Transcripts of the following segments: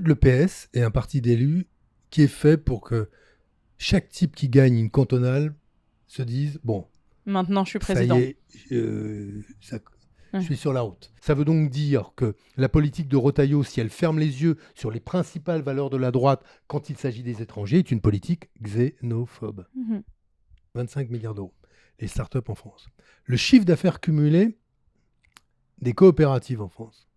Le PS est un parti d'élus qui est fait pour que chaque type qui gagne une cantonale se dise « Bon, Maintenant, je suis ça président. y est, je suis sur la route ». Ça veut donc dire que la politique de Retailleau, si elle ferme les yeux sur les principales valeurs de la droite quand il s'agit des étrangers, est une politique xénophobe. 25 milliards d'euros, les startups en France. Le chiffre d'affaires cumulé des coopératives en France,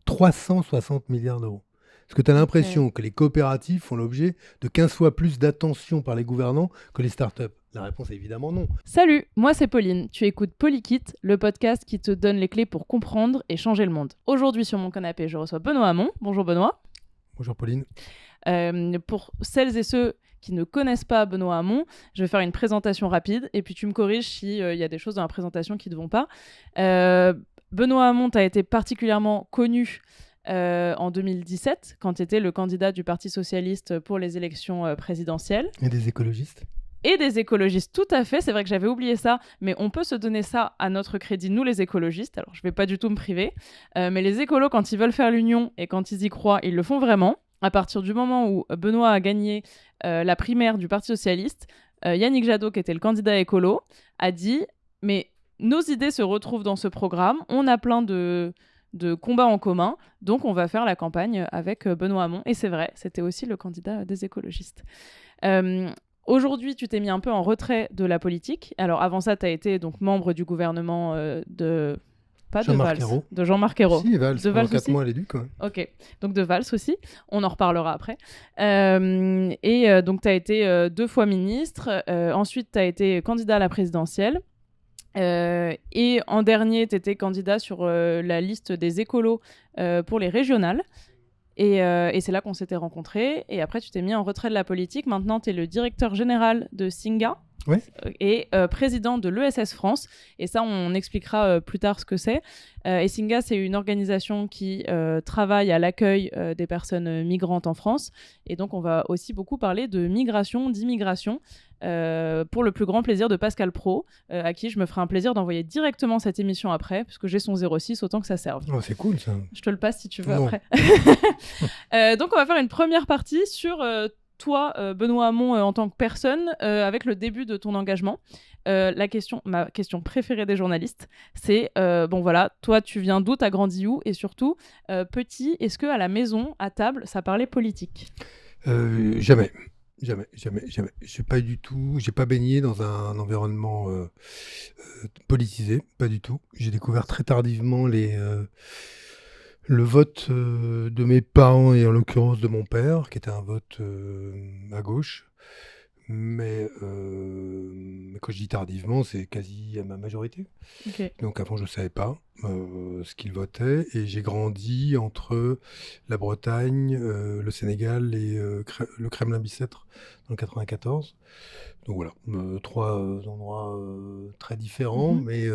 360 milliards d'euros. Est-ce que tu as l'impression que les coopératives font l'objet de 15 fois plus d'attention par les gouvernants que les startups? La réponse est évidemment non. Salut, moi c'est Pauline. Tu écoutes Polykit, le podcast qui te donne les clés pour comprendre et changer le monde. Aujourd'hui sur mon canapé, je reçois Benoît Hamon. Bonjour Benoît. Bonjour Pauline. Pour celles et ceux qui ne connaissent pas Benoît Hamon, je vais faire une présentation rapide et puis tu me corriges s'il y a des choses dans la présentation qui ne vont pas. Benoît Hamon, tu as été particulièrement connu en 2017, quand tu étais le candidat du Parti Socialiste pour les élections présidentielles. Et des écologistes. Et des écologistes, tout à fait. C'est vrai que j'avais oublié ça, mais on peut se donner ça à notre crédit, nous les écologistes. Alors, je ne vais pas du tout me priver. Mais les écolos, quand ils veulent faire l'union et quand ils y croient, ils le font vraiment. À partir du moment où Benoît a gagné la primaire du Parti Socialiste, Yannick Jadot, qui était le candidat écolo, a dit « Mais nos idées se retrouvent dans ce programme, on a plein de combats en commun, donc on va faire la campagne avec Benoît Hamon. » Et c'est vrai, c'était aussi le candidat des écologistes. Aujourd'hui, tu t'es mis un peu en retrait de la politique. Alors avant ça, tu as été donc membre du gouvernement de... Pas Jean-Marc de Valls, Ayrault. de Jean-Marc Ayrault. Si, Valls, de Valls pendant 4 aussi mois à l'élu, quoi. Ok, donc de Valls aussi. On en reparlera après. Donc, tu as été 2 fois ministre. Ensuite, tu as été candidat à la présidentielle. Et en dernier, tu étais candidat sur la liste des écolos pour les régionales. Et c'est là qu'on s'était rencontrés. Et après, tu t'es mis en retrait de la politique. Maintenant, tu es le directeur général de Singa. Ouais. Et président de l'ESS France. Et ça, on expliquera plus tard ce que c'est. Et Singa, c'est une organisation qui travaille à l'accueil des personnes migrantes en France. Et donc, on va aussi beaucoup parler de migration, d'immigration, pour le plus grand plaisir de Pascal Praud, à qui je me ferai un plaisir d'envoyer directement cette émission après, puisque j'ai son 06, autant que ça serve. Oh, c'est cool, ça. Je te le passe si tu veux Non. après. Donc, on va faire une première partie sur... toi, Benoît Hamon, en tant que personne, avec le début de ton engagement. Ma question préférée des journalistes, c'est, bon voilà, toi tu viens d'où, t'as grandi où, et surtout, petit, est-ce qu'à la maison, à table, ça parlait politique? Jamais. J'ai pas baigné dans un environnement politisé, pas du tout. J'ai découvert très tardivement le vote de mes parents et en l'occurrence de mon père, qui était un vote à gauche. Mais quand je dis tardivement, c'est quasi à ma majorité. Ok. Donc avant, je ne savais pas ce qu'il votait. Et j'ai grandi entre la Bretagne, le Sénégal et le Kremlin-Bicêtre dans le 94. Donc voilà, 3 endroits très différents, mais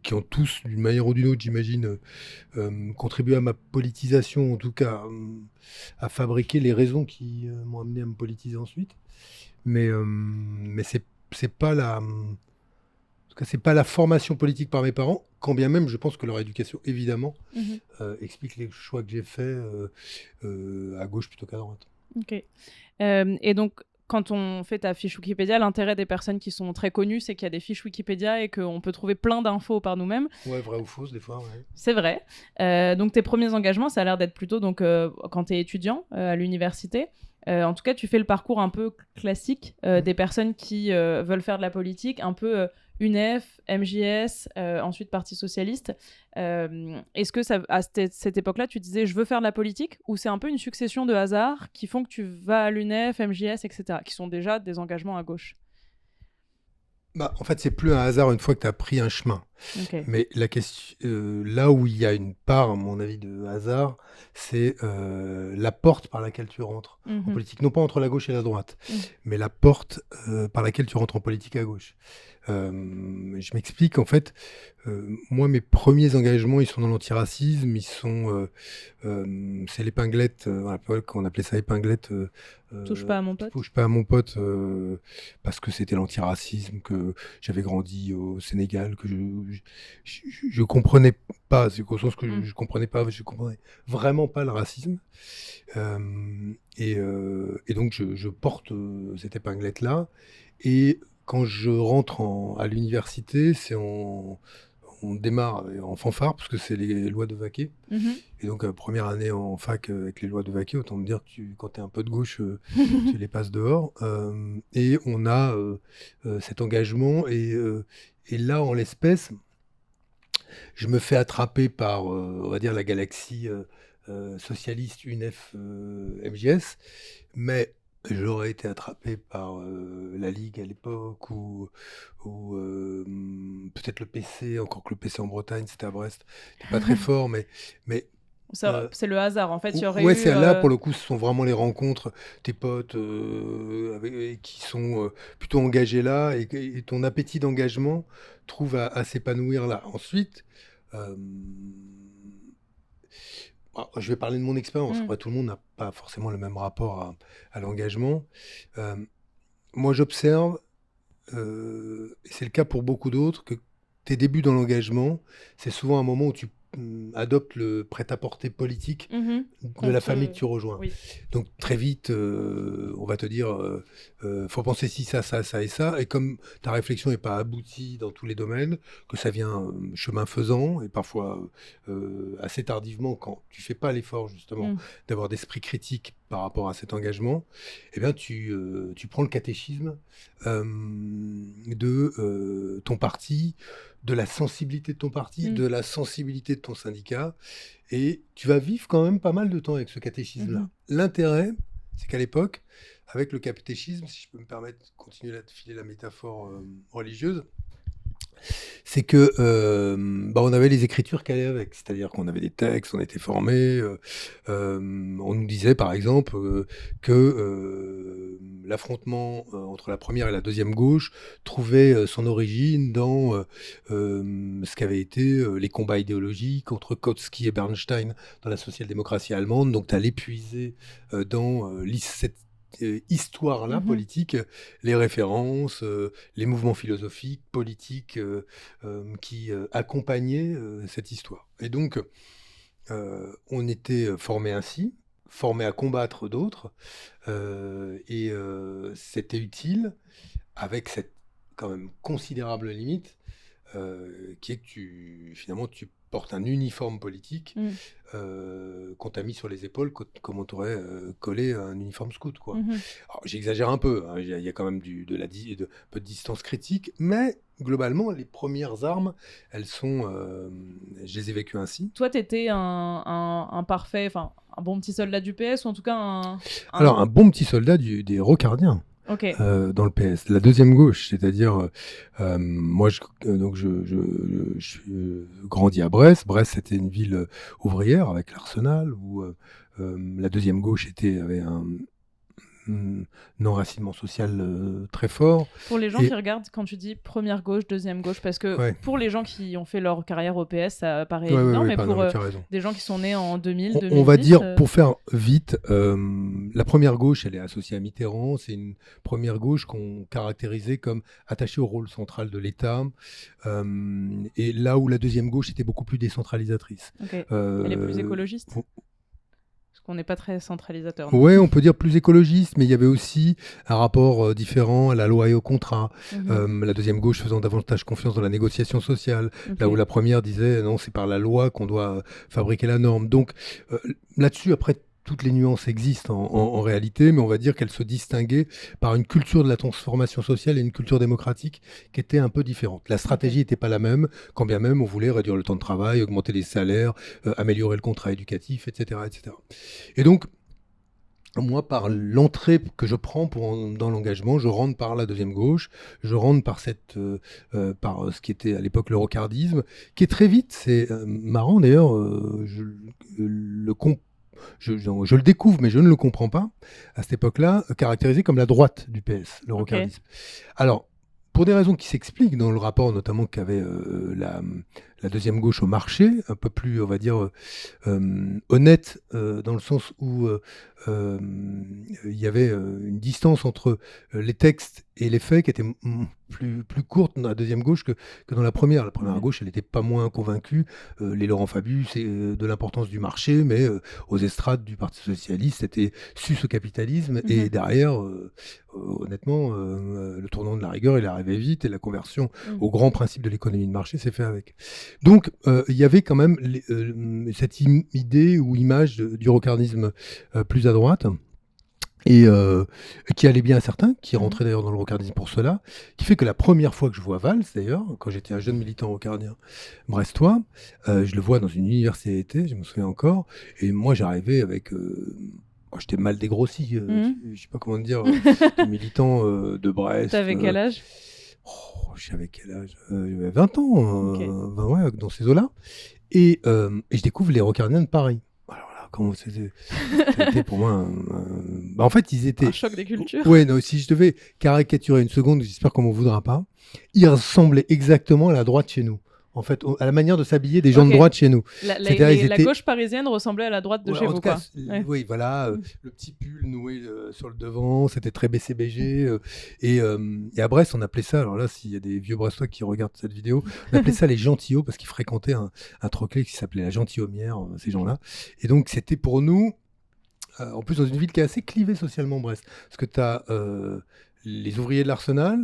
qui ont tous, d'une manière ou d'une autre, j'imagine, contribué à ma politisation, en tout cas à fabriquer les raisons qui m'ont amené à me politiser ensuite. Mais c'est pas la formation politique par mes parents, quand bien même je pense que leur éducation, évidemment, explique les choix que j'ai faits à gauche plutôt qu'à droite. Ok. Et donc, quand on fait ta fiche Wikipédia, l'intérêt des personnes qui sont très connues, c'est qu'il y a des fiches Wikipédia et qu'on peut trouver plein d'infos par nous-mêmes. Ouais, vrai ou fausse, des fois, ouais. C'est vrai. Donc, tes premiers engagements, ça a l'air d'être plutôt donc, quand tu es étudiant à l'université. En tout cas, tu fais le parcours un peu classique des personnes qui veulent faire de la politique, un peu UNEF, MJS, ensuite Parti Socialiste. Est-ce que à cette époque-là, tu disais « je veux faire de la politique » ou c'est un peu une succession de hasards qui font que tu vas à l'UNEF, MJS, etc., qui sont déjà des engagements à gauche? En fait, c'est plus un hasard une fois que tu as pris un chemin. Okay. Mais la question, là où il y a une part, à mon avis, de hasard, c'est la porte par laquelle tu rentres en politique. Non pas entre la gauche et la droite, mais la porte par laquelle tu rentres en politique à gauche. Je m'explique, en fait, moi, mes premiers engagements, ils sont dans l'antiracisme, c'est l'épinglette, à l'époque, on appelait ça épinglette. Touche pas à mon pote. Touche pas à mon pote, parce que c'était l'antiracisme, que j'avais grandi au Sénégal, que je comprenais pas, c'est au sens que Mm. je comprenais vraiment pas le racisme. Et donc je porte cette épinglette-là. Et quand je rentre à l'université, on démarre en fanfare, parce que c'est les lois de Vaquet. Mhm. Et donc, première année en fac avec les lois de Vaquet, autant me dire que quand tu es un peu de gauche, tu les passes dehors. Et on a cet engagement. Et là, en l'espèce, je me fais attraper par, on va dire, la galaxie socialiste UNEF MJS. Mais j'aurais été attrapé par la Ligue à l'époque, ou peut-être le PC, encore que le PC en Bretagne, c'était à Brest. C'était pas très fort, mais C'est le hasard. En fait, il y aurait ouais, eu. c'est là, pour le coup, ce sont vraiment les rencontres, tes potes qui sont plutôt engagés là, et ton appétit d'engagement trouve à s'épanouir là. Ensuite, euh, je vais parler de mon expérience. Mm. Après, tout le monde n'a pas forcément le même rapport à l'engagement. Euh, Moi, j'observe, et c'est le cas pour beaucoup d'autres, que tes débuts dans l'engagement, c'est souvent un moment où tu adoptes le prêt-à-porter politique Mhm. de la famille que tu rejoins. Oui. Donc très vite, on va te dire, faut penser ci, ça, ça, ça et ça. Et comme ta réflexion n'est pas aboutie dans tous les domaines, que ça vient chemin faisant, et parfois assez tardivement, quand tu fais pas l'effort justement Mm. d'avoir d'esprit critique par rapport à cet engagement, eh bien tu prends le catéchisme de ton parti, de la sensibilité de ton parti, Mm. de la sensibilité de ton syndicat, et tu vas vivre quand même pas mal de temps avec ce catéchisme-là. Mhm. L'intérêt, c'est qu'à l'époque, avec le catéchisme, si je peux me permettre de continuer à te filer la métaphore religieuse, c'est que on avait les écritures qui allaient avec, c'est-à-dire qu'on avait des textes, on était formés, on nous disait par exemple que l'affrontement entre la première et la deuxième gauche trouvait son origine dans ce qu'avaient été les combats idéologiques entre Kautsky et Bernstein dans la social-démocratie allemande. Donc tu allais puiser dans cette histoire-là, Mhm. politique, les références, les mouvements philosophiques, politiques qui accompagnaient cette histoire. Et donc, on était formés ainsi, formés à combattre d'autres, et c'était utile, avec cette quand même considérable limite, qui est que finalement, tu portes un uniforme politique Mm. qu'on t'a mis sur les épaules, comme on t'aurait collé un uniforme scout, quoi. Mhm. Alors, j'exagère un peu, hein, il y a quand même peu de distance critique, mais globalement, les premières armes, elles sont, je les ai vécues ainsi. Toi, t'étais un parfait, enfin, un bon petit soldat du PS, ou en tout cas Alors, un bon petit soldat des rocardiens. Ok. Dans le PS, la deuxième gauche, c'est-à-dire moi, donc je suis grandi à Brest. Brest, c'était une ville ouvrière avec l'Arsenal, où la deuxième gauche avait un enracinement social très fort. Pour les gens qui regardent, quand tu dis première gauche, deuxième gauche, parce que Ouais. pour les gens qui ont fait leur carrière au PS, ça paraît Ouais, évident, ouais, mais pardon, pour mais tu as raison. des gens qui sont nés en 2000, On 2010... va dire, pour faire vite, la première gauche, elle est associée à Mitterrand. C'est une première gauche qu'on caractérisait comme attachée au rôle central de l'État. Et là où la deuxième gauche était beaucoup plus décentralisatrice. Ok. Elle est plus écologiste, parce qu'on n'est pas très centralisateur. Oui, on peut dire plus écologiste, mais il y avait aussi un rapport différent à la loi et au contrat. La deuxième gauche faisant davantage confiance dans la négociation sociale, là où la première disait non, c'est par la loi qu'on doit fabriquer la norme. Donc là-dessus, après, toutes les nuances existent en réalité, mais on va dire qu'elles se distinguaient par une culture de la transformation sociale et une culture démocratique qui était un peu différente. La stratégie n'était pas la même, quand bien même on voulait réduire le temps de travail, augmenter les salaires, améliorer le contrat éducatif, etc., etc. Et donc, moi, par l'entrée que je prends dans l'engagement, je rentre par la deuxième gauche, je rentre par par ce qui était à l'époque le rocardisme, qui est très vite, c'est marrant d'ailleurs, je le découvre, mais je ne le comprends pas, à cette époque-là, caractérisé comme la droite du PS, le rocardisme. Alors, pour des raisons qui s'expliquent dans le rapport notamment qu'avait la deuxième gauche au marché, un peu plus, on va dire, honnête, dans le sens où il y avait une distance entre les textes et les faits qui était plus courte dans la deuxième gauche que dans la première. La première gauche, elle n'était pas moins convaincue, les Laurent Fabius, de l'importance du marché, mais aux estrades du Parti socialiste, c'était sus au capitalisme. Et derrière, honnêtement, le tournant de la rigueur, il est arrivé vite, et la conversion au grand principe de l'économie de marché s'est fait avec. Donc, il y avait quand même cette idée ou image du rocardisme plus à droite, et qui allait bien à certains, qui rentraient d'ailleurs dans le rocardisme pour cela, qui fait que la première fois que je vois Valls, d'ailleurs, quand j'étais un jeune militant rocardien brestois, je le vois dans une université d'été, je me souviens encore, et moi j'arrivais avec... j'étais mal dégrossi, je sais pas comment dire, militant de Brest. T'avais quel âge ? J'avais quel âge ? J'avais 20 ans, ouais, dans ces eaux-là. Et je découvre les rocardiens de Paris. Alors là, comment c'était pour moi en fait, ils étaient... Un choc des cultures. Ouais, non, si je devais caricaturer une seconde, j'espère qu'on m'en voudra pas, ils ressemblaient exactement à la droite chez nous. En fait, à la manière de s'habiller des gens de droite chez nous. La gauche parisienne ressemblait à la droite de chez vous, quoi. Oui, voilà, le petit pull noué sur le devant, c'était très BCBG. Et à Brest, on appelait ça, alors là, s'il y a des vieux Brestois qui regardent cette vidéo, on appelait ça les gentilhos, parce qu'ils fréquentaient un troquet qui s'appelait la Gentilhommière, ces gens-là. Et donc, c'était pour nous, en plus dans une ville qui est assez clivée socialement, Brest, parce que tu as les ouvriers de l'Arsenal,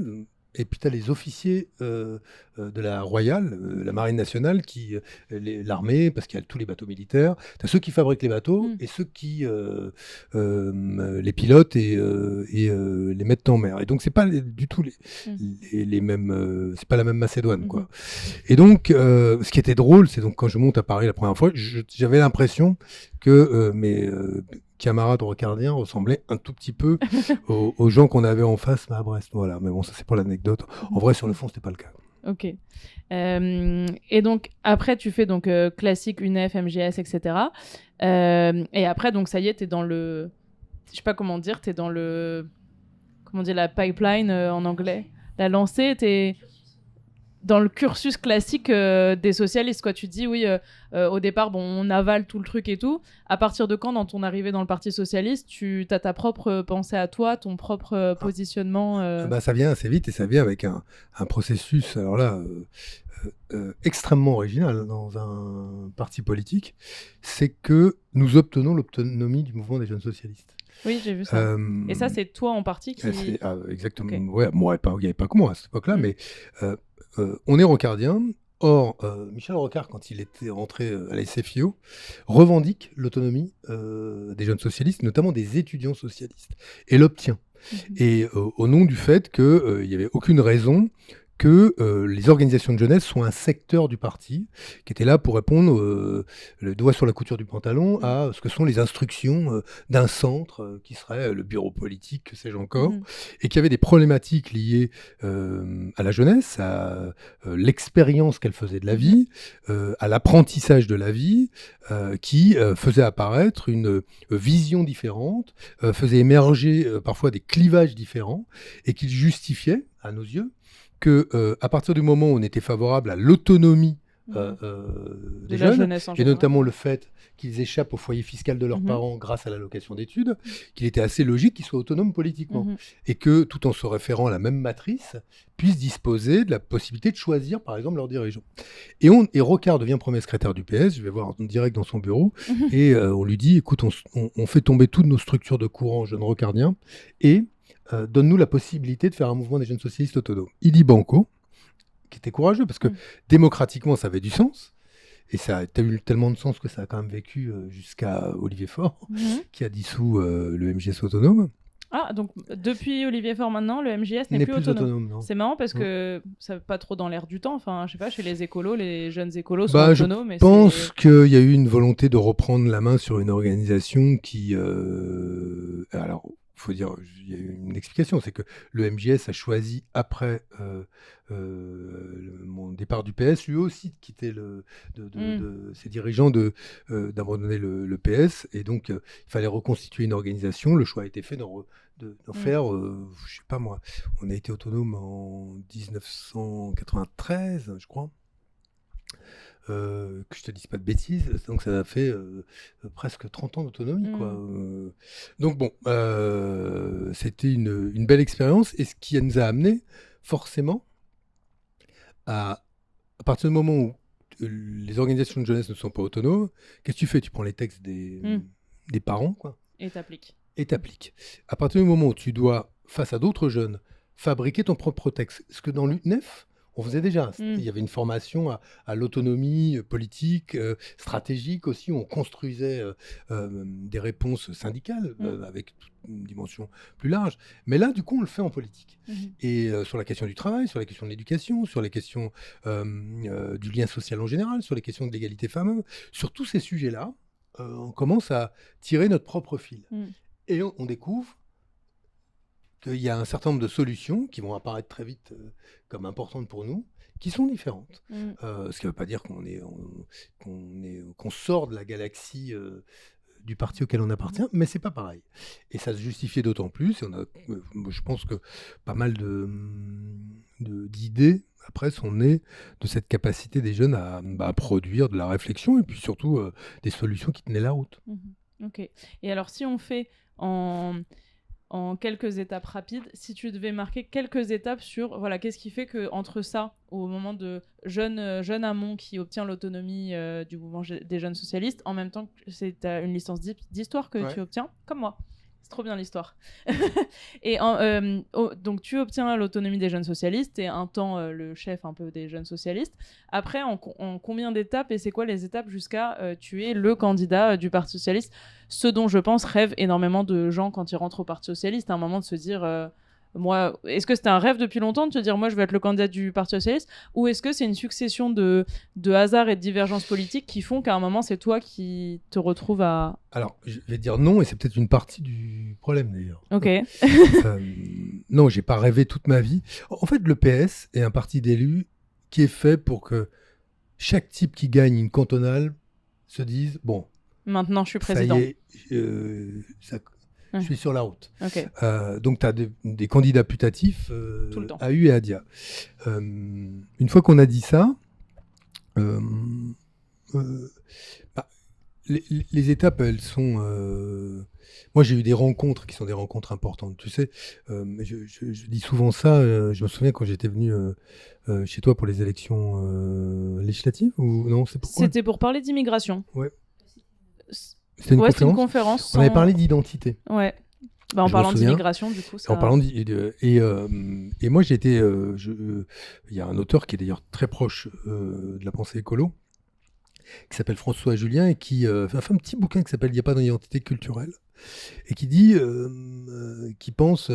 et puis tu as les officiers de la Royale, la Marine nationale, l'armée, parce qu'il y a tous les bateaux militaires. Tu as ceux qui fabriquent les bateaux et ceux qui les pilotent et les mettent en mer. Et donc, c'est pas du tout les mêmes... c'est pas la même Macédoine, quoi. Et donc, ce qui était drôle, c'est donc quand je monte à Paris la première fois, j'avais l'impression que mes... camarades rocardiens ressemblaient un tout petit peu aux gens qu'on avait en face à Brest. Voilà, mais bon, ça c'est pour l'anecdote. En vrai, sur le fond, c'était pas le cas. Ok. Et donc, après, tu fais donc classique, UNEF, MGS, etc. Et après, donc, ça y est, t'es dans le... Je sais pas comment dire, t'es dans le... Comment dire, la pipeline en anglais. La lancée, t'es... dans le cursus classique des socialistes, quoi. Tu dis, oui, au départ, bon, on avale tout le truc et tout. À partir de quand, dans ton arrivée dans le Parti socialiste, tu as ta propre pensée à toi, ton propre positionnement Ça vient assez vite, et ça vient avec un processus, alors là, extrêmement original dans un parti politique, c'est que nous obtenons l'autonomie du mouvement des jeunes socialistes. Oui, j'ai vu ça. Et ça, c'est toi en partie qui... exactement. Okay. Ouais, moi, il n'y avait pas que moi à cette époque-là, mais on est rocardien. Or, Michel Rocard, quand il était rentré à la SFIO, revendique l'autonomie des jeunes socialistes, notamment des étudiants socialistes, et l'obtient. Et au nom du fait qu'il n'y avait aucune raison que les organisations de jeunesse soient un secteur du parti qui était là pour répondre le doigt sur la couture du pantalon à ce que sont les instructions d'un centre qui serait le bureau politique, que sais-je encore, et qui avait des problématiques liées à la jeunesse, à l'expérience qu'elle faisait de la vie, à l'apprentissage de la vie, qui faisait apparaître une vision différente, faisait émerger parfois des clivages différents, et qui justifiait, à nos yeux, que à partir du moment où on était favorable à l'autonomie des jeunes, et notamment le fait qu'ils échappent au foyer fiscal de leurs parents grâce à l'allocation d'études, qu'il était assez logique qu'ils soient autonomes politiquement, et que, tout en se référant à la même matrice, puissent disposer de la possibilité de choisir, par exemple, leurs dirigeants. Et Rocard devient premier secrétaire du PS, je vais voir en direct dans son bureau, et on lui dit, écoute, on fait tomber toutes nos structures de courant jeunes rocardiens, et donne-nous la possibilité de faire un mouvement des jeunes socialistes autonomes. Il dit banco, qui était courageux, parce que démocratiquement, ça avait du sens, et ça a eu tellement de sens que ça a quand même vécu jusqu'à Olivier Faure, qui a dissous le MGS autonome. Ah, donc depuis Olivier Faure maintenant, le MGS n'est plus autonome. C'est marrant parce que ça n'est pas trop dans l'air du temps. Enfin, je sais pas, chez les écolos, les jeunes écolos sont autonomes. Je pense qu'il y a eu une volonté de reprendre la main sur une organisation qui... alors, il faut dire, il y a eu une explication, c'est que le MJS a choisi, après mon départ du PS, lui aussi de quitter ses dirigeants, d'abandonner le PS, et donc il fallait reconstituer une organisation. Le choix a été fait d'en faire, je sais pas moi, on a été autonome en 1993, je crois. que je te dise pas de bêtises, donc ça a fait presque 30 ans d'autonomie, quoi. Donc bon, c'était une belle expérience, et ce qui nous a amené forcément à partir du moment où les organisations de jeunesse ne sont pas autonomes, qu'est-ce que tu fais? Tu prends les textes des parents, quoi, Et t'appliques. et t'appliques. À partir du moment où tu dois, face à d'autres jeunes, fabriquer ton propre texte, ce que dans l'UNEF, on faisait déjà. Il y avait une formation à l'autonomie politique, stratégique aussi, où on construisait des réponses syndicales avec une dimension plus large. Mais là, du coup, on le fait en politique. Et sur la question du travail, sur la question de l'éducation, sur les questions du lien social en général, sur les questions de l'égalité femmes-hommes, sur tous ces sujets-là, on commence à tirer notre propre fil. Et on découvre qu'il y a un certain nombre de solutions qui vont apparaître très vite comme importantes pour nous, qui sont différentes. Ce qui ne veut pas dire qu'on sort de la galaxie du parti auquel on appartient, mais c'est pas pareil. Et ça se justifiait d'autant plus. Et je pense que pas mal d'idées, après, sont nées de cette capacité des jeunes à produire de la réflexion, et puis surtout des solutions qui tenaient la route. Ok. Et alors, si on fait en quelques étapes rapides, si tu devais marquer quelques étapes sur, voilà, qu'est-ce qui fait qu'entre ça, au moment de jeune Hamon qui obtient l'autonomie du mouvement des jeunes socialistes, en même temps que c'est une licence d'histoire que tu obtiens, comme moi. C'est trop bien l'histoire. Et donc tu obtiens l'autonomie des jeunes socialistes, et un temps le chef un peu des jeunes socialistes. Après, en combien d'étapes, et c'est quoi les étapes jusqu'à tu es le candidat du Parti socialiste, ce dont je pense rêvent énormément de gens quand ils rentrent au Parti socialiste, à un moment de se dire moi, est-ce que c'était un rêve depuis longtemps de te dire moi je vais être le candidat du Parti socialiste, ou est-ce que c'est une succession de hasards et de divergences politiques qui font qu'à un moment c'est toi qui te retrouves à... Alors, je vais dire non, et c'est peut-être une partie du problème d'ailleurs. Ok. Non, j'ai pas rêvé toute ma vie. En fait, le PS est un parti d'élus qui est fait pour que chaque type qui gagne une cantonale se dise bon, maintenant je suis président. Ça y est, je suis sur la route. Okay. Donc, tu as des candidats putatifs tout le temps. à U et à Dia. Une fois qu'on a dit ça, les étapes, elles sont... Moi, j'ai eu des rencontres qui sont des rencontres importantes. Tu sais, je dis souvent ça. Je me souviens quand j'étais venu chez toi pour les élections législatives, ou non, c'est pourquoi ? C'était pour parler d'immigration. Ouais. C'était une conférence. On avait parlé d'identité. Ouais. Bah, en parlant d'immigration, du coup. Ça... En parlant et moi, j'ai été... Il y a un auteur qui est d'ailleurs très proche de la pensée écolo, qui s'appelle François Julien, et qui a fait un petit bouquin qui s'appelle « Il n'y a pas d'identité culturelle », et qui dit, qui pense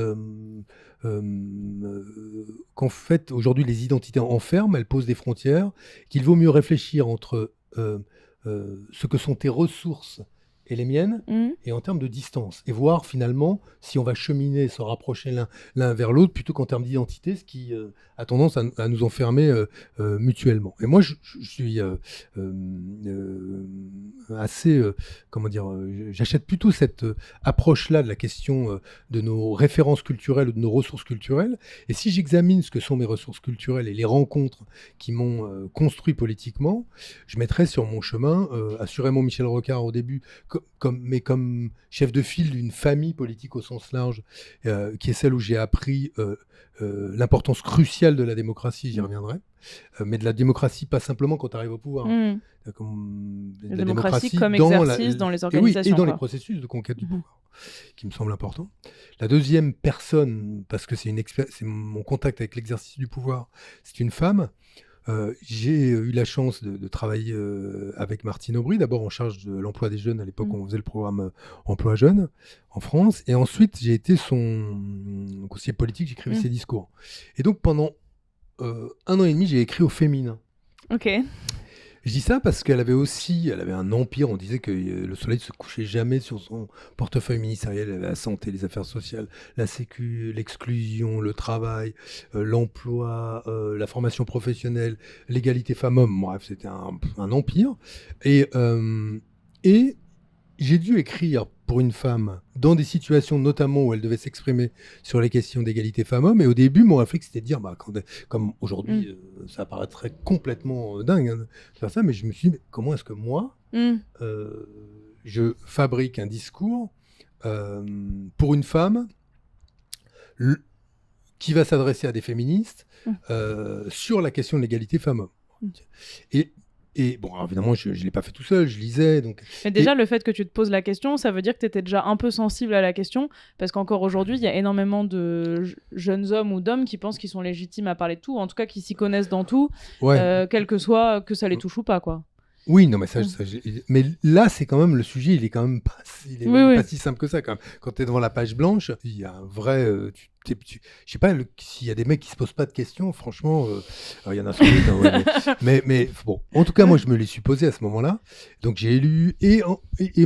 qu'en fait, aujourd'hui, les identités enferment, elles posent des frontières, qu'il vaut mieux réfléchir entre ce que sont tes ressources et les miennes, et en termes de distance, et voir finalement si on va cheminer, se rapprocher l'un vers l'autre, plutôt qu'en termes d'identité, ce qui a tendance à nous enfermer mutuellement. Et moi, je suis assez, comment dire, j'achète plutôt cette approche-là de la question de nos références culturelles ou de nos ressources culturelles. Et si j'examine ce que sont mes ressources culturelles et les rencontres qui m'ont construit politiquement, je mettrai sur mon chemin, assurément Michel Rocard au début, mais comme chef de file d'une famille politique au sens large, qui est celle où j'ai appris l'importance cruciale de la démocratie, j'y reviendrai, mais de la démocratie pas simplement quand tu arrives au pouvoir. La démocratie comme exercice dans les organisations. Et dans les processus de conquête du pouvoir, qui me semble important. La deuxième personne, parce que c'est mon contact avec l'exercice du pouvoir, c'est une femme. J'ai eu la chance de travailler avec Martine Aubry, d'abord en charge de l'emploi des jeunes à l'époque où on faisait le programme Emploi Jeunes en France, et ensuite j'ai été son conseiller politique, j'écrivais ses discours. Et donc pendant 1 an et demi, j'ai écrit au féminin. Ok. Je dis ça parce elle avait un empire. On disait que le soleil ne se couchait jamais sur son portefeuille ministériel. Elle avait la santé, les affaires sociales, la sécu, l'exclusion, le travail, l'emploi, la formation professionnelle, l'égalité femmes-hommes. Bref, c'était un empire. Et j'ai dû écrire pour une femme dans des situations notamment où elle devait s'exprimer sur les questions d'égalité femmes-hommes. Et au début, mon réflexe, c'était de dire, comme aujourd'hui, ça paraîtrait complètement dingue de faire ça, mais je me suis dit, mais comment est-ce que moi, je fabrique un discours pour une femme qui va s'adresser à des féministes sur la question de l'égalité femmes-hommes. Et bon, alors évidemment, je ne l'ai pas fait tout seul, je lisais. Donc... Mais déjà, le fait que tu te poses la question, ça veut dire que tu étais déjà un peu sensible à la question, parce qu'encore aujourd'hui, il y a énormément de jeunes hommes ou d'hommes qui pensent qu'ils sont légitimes à parler de tout, en tout cas qui s'y connaissent dans tout, quel que soit que ça les touche ou pas, quoi. Oui, non, mais mais là, c'est quand même le sujet, il est quand même pas si simple que ça. Quand tu es devant la page blanche, il y a un vrai. Je sais pas s'il y a des mecs qui se posent pas de questions, franchement, il y en a sans doute. Mais bon, en tout cas, moi, je me les suis posés à ce moment-là. Donc, j'ai lu. Et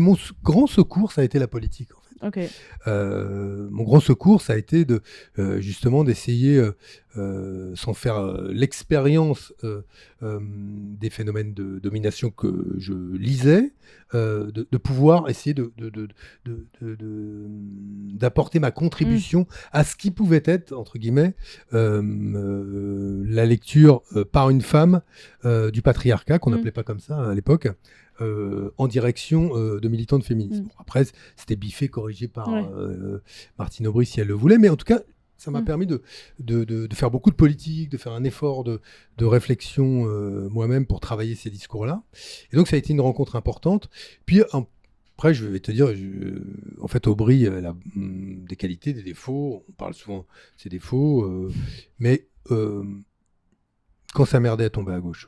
mon grand secours, ça a été la politique, en fait. Okay. Mon grand secours, ça a été justement d'essayer, sans faire l'expérience des phénomènes de domination que je lisais, de pouvoir essayer d'apporter ma contribution à ce qui pouvait être, entre guillemets, la lecture par une femme du patriarcat, qu'on n'appelait pas comme ça à l'époque, en direction de militants de féminisme. Bon, après, c'était biffé, corrigé par Martine Aubry si elle le voulait, mais en tout cas, ça m'a permis de faire beaucoup de politique, de faire un effort de réflexion moi-même pour travailler ces discours-là. Et donc, ça a été une rencontre importante. Puis, après, je vais te dire, en fait, Aubry, elle a des qualités, des défauts. On parle souvent de ses défauts, mais quand sa merdait, elle tombait à gauche.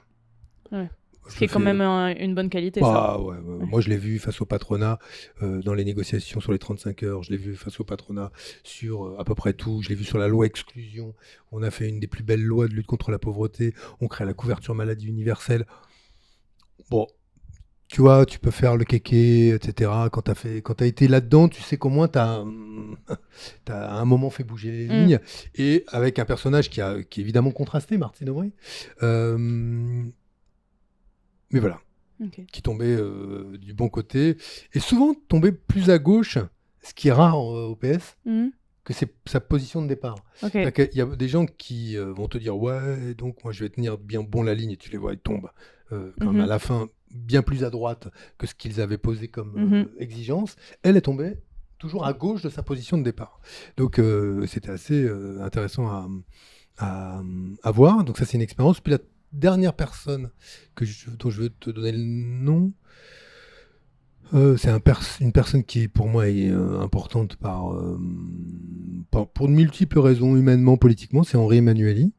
Ouais. Ce qui est quand même une bonne qualité, ça. Ouais. Moi, je l'ai vu face au patronat dans les négociations sur les 35 heures. Je l'ai vu face au patronat sur à peu près tout. Je l'ai vu sur la loi exclusion. On a fait une des plus belles lois de lutte contre la pauvreté. On crée la couverture maladie universelle. Bon, tu vois, tu peux faire le kéké, etc. Quand t'as été là-dedans, tu sais qu'au moins t'as à un moment fait bouger les lignes. Et avec un personnage qui est évidemment contrasté, Martine Aubry. Mais voilà, qui tombait du bon côté, et souvent tombait plus à gauche, ce qui est rare au PS, que c'est sa position de départ. Il y a des gens qui vont te dire « Ouais, donc moi je vais tenir bien bon la ligne », et tu les vois, ils tombent quand même à la fin bien plus à droite que ce qu'ils avaient posé comme exigence. Elle est tombée toujours à gauche de sa position de départ. Donc c'était assez intéressant à voir. Donc ça, c'est une expérience. Puis la dernière personne dont je veux te donner le nom, c'est une personne qui pour moi est importante pour de multiples raisons, humainement, politiquement, c'est Henri Emmanuelli,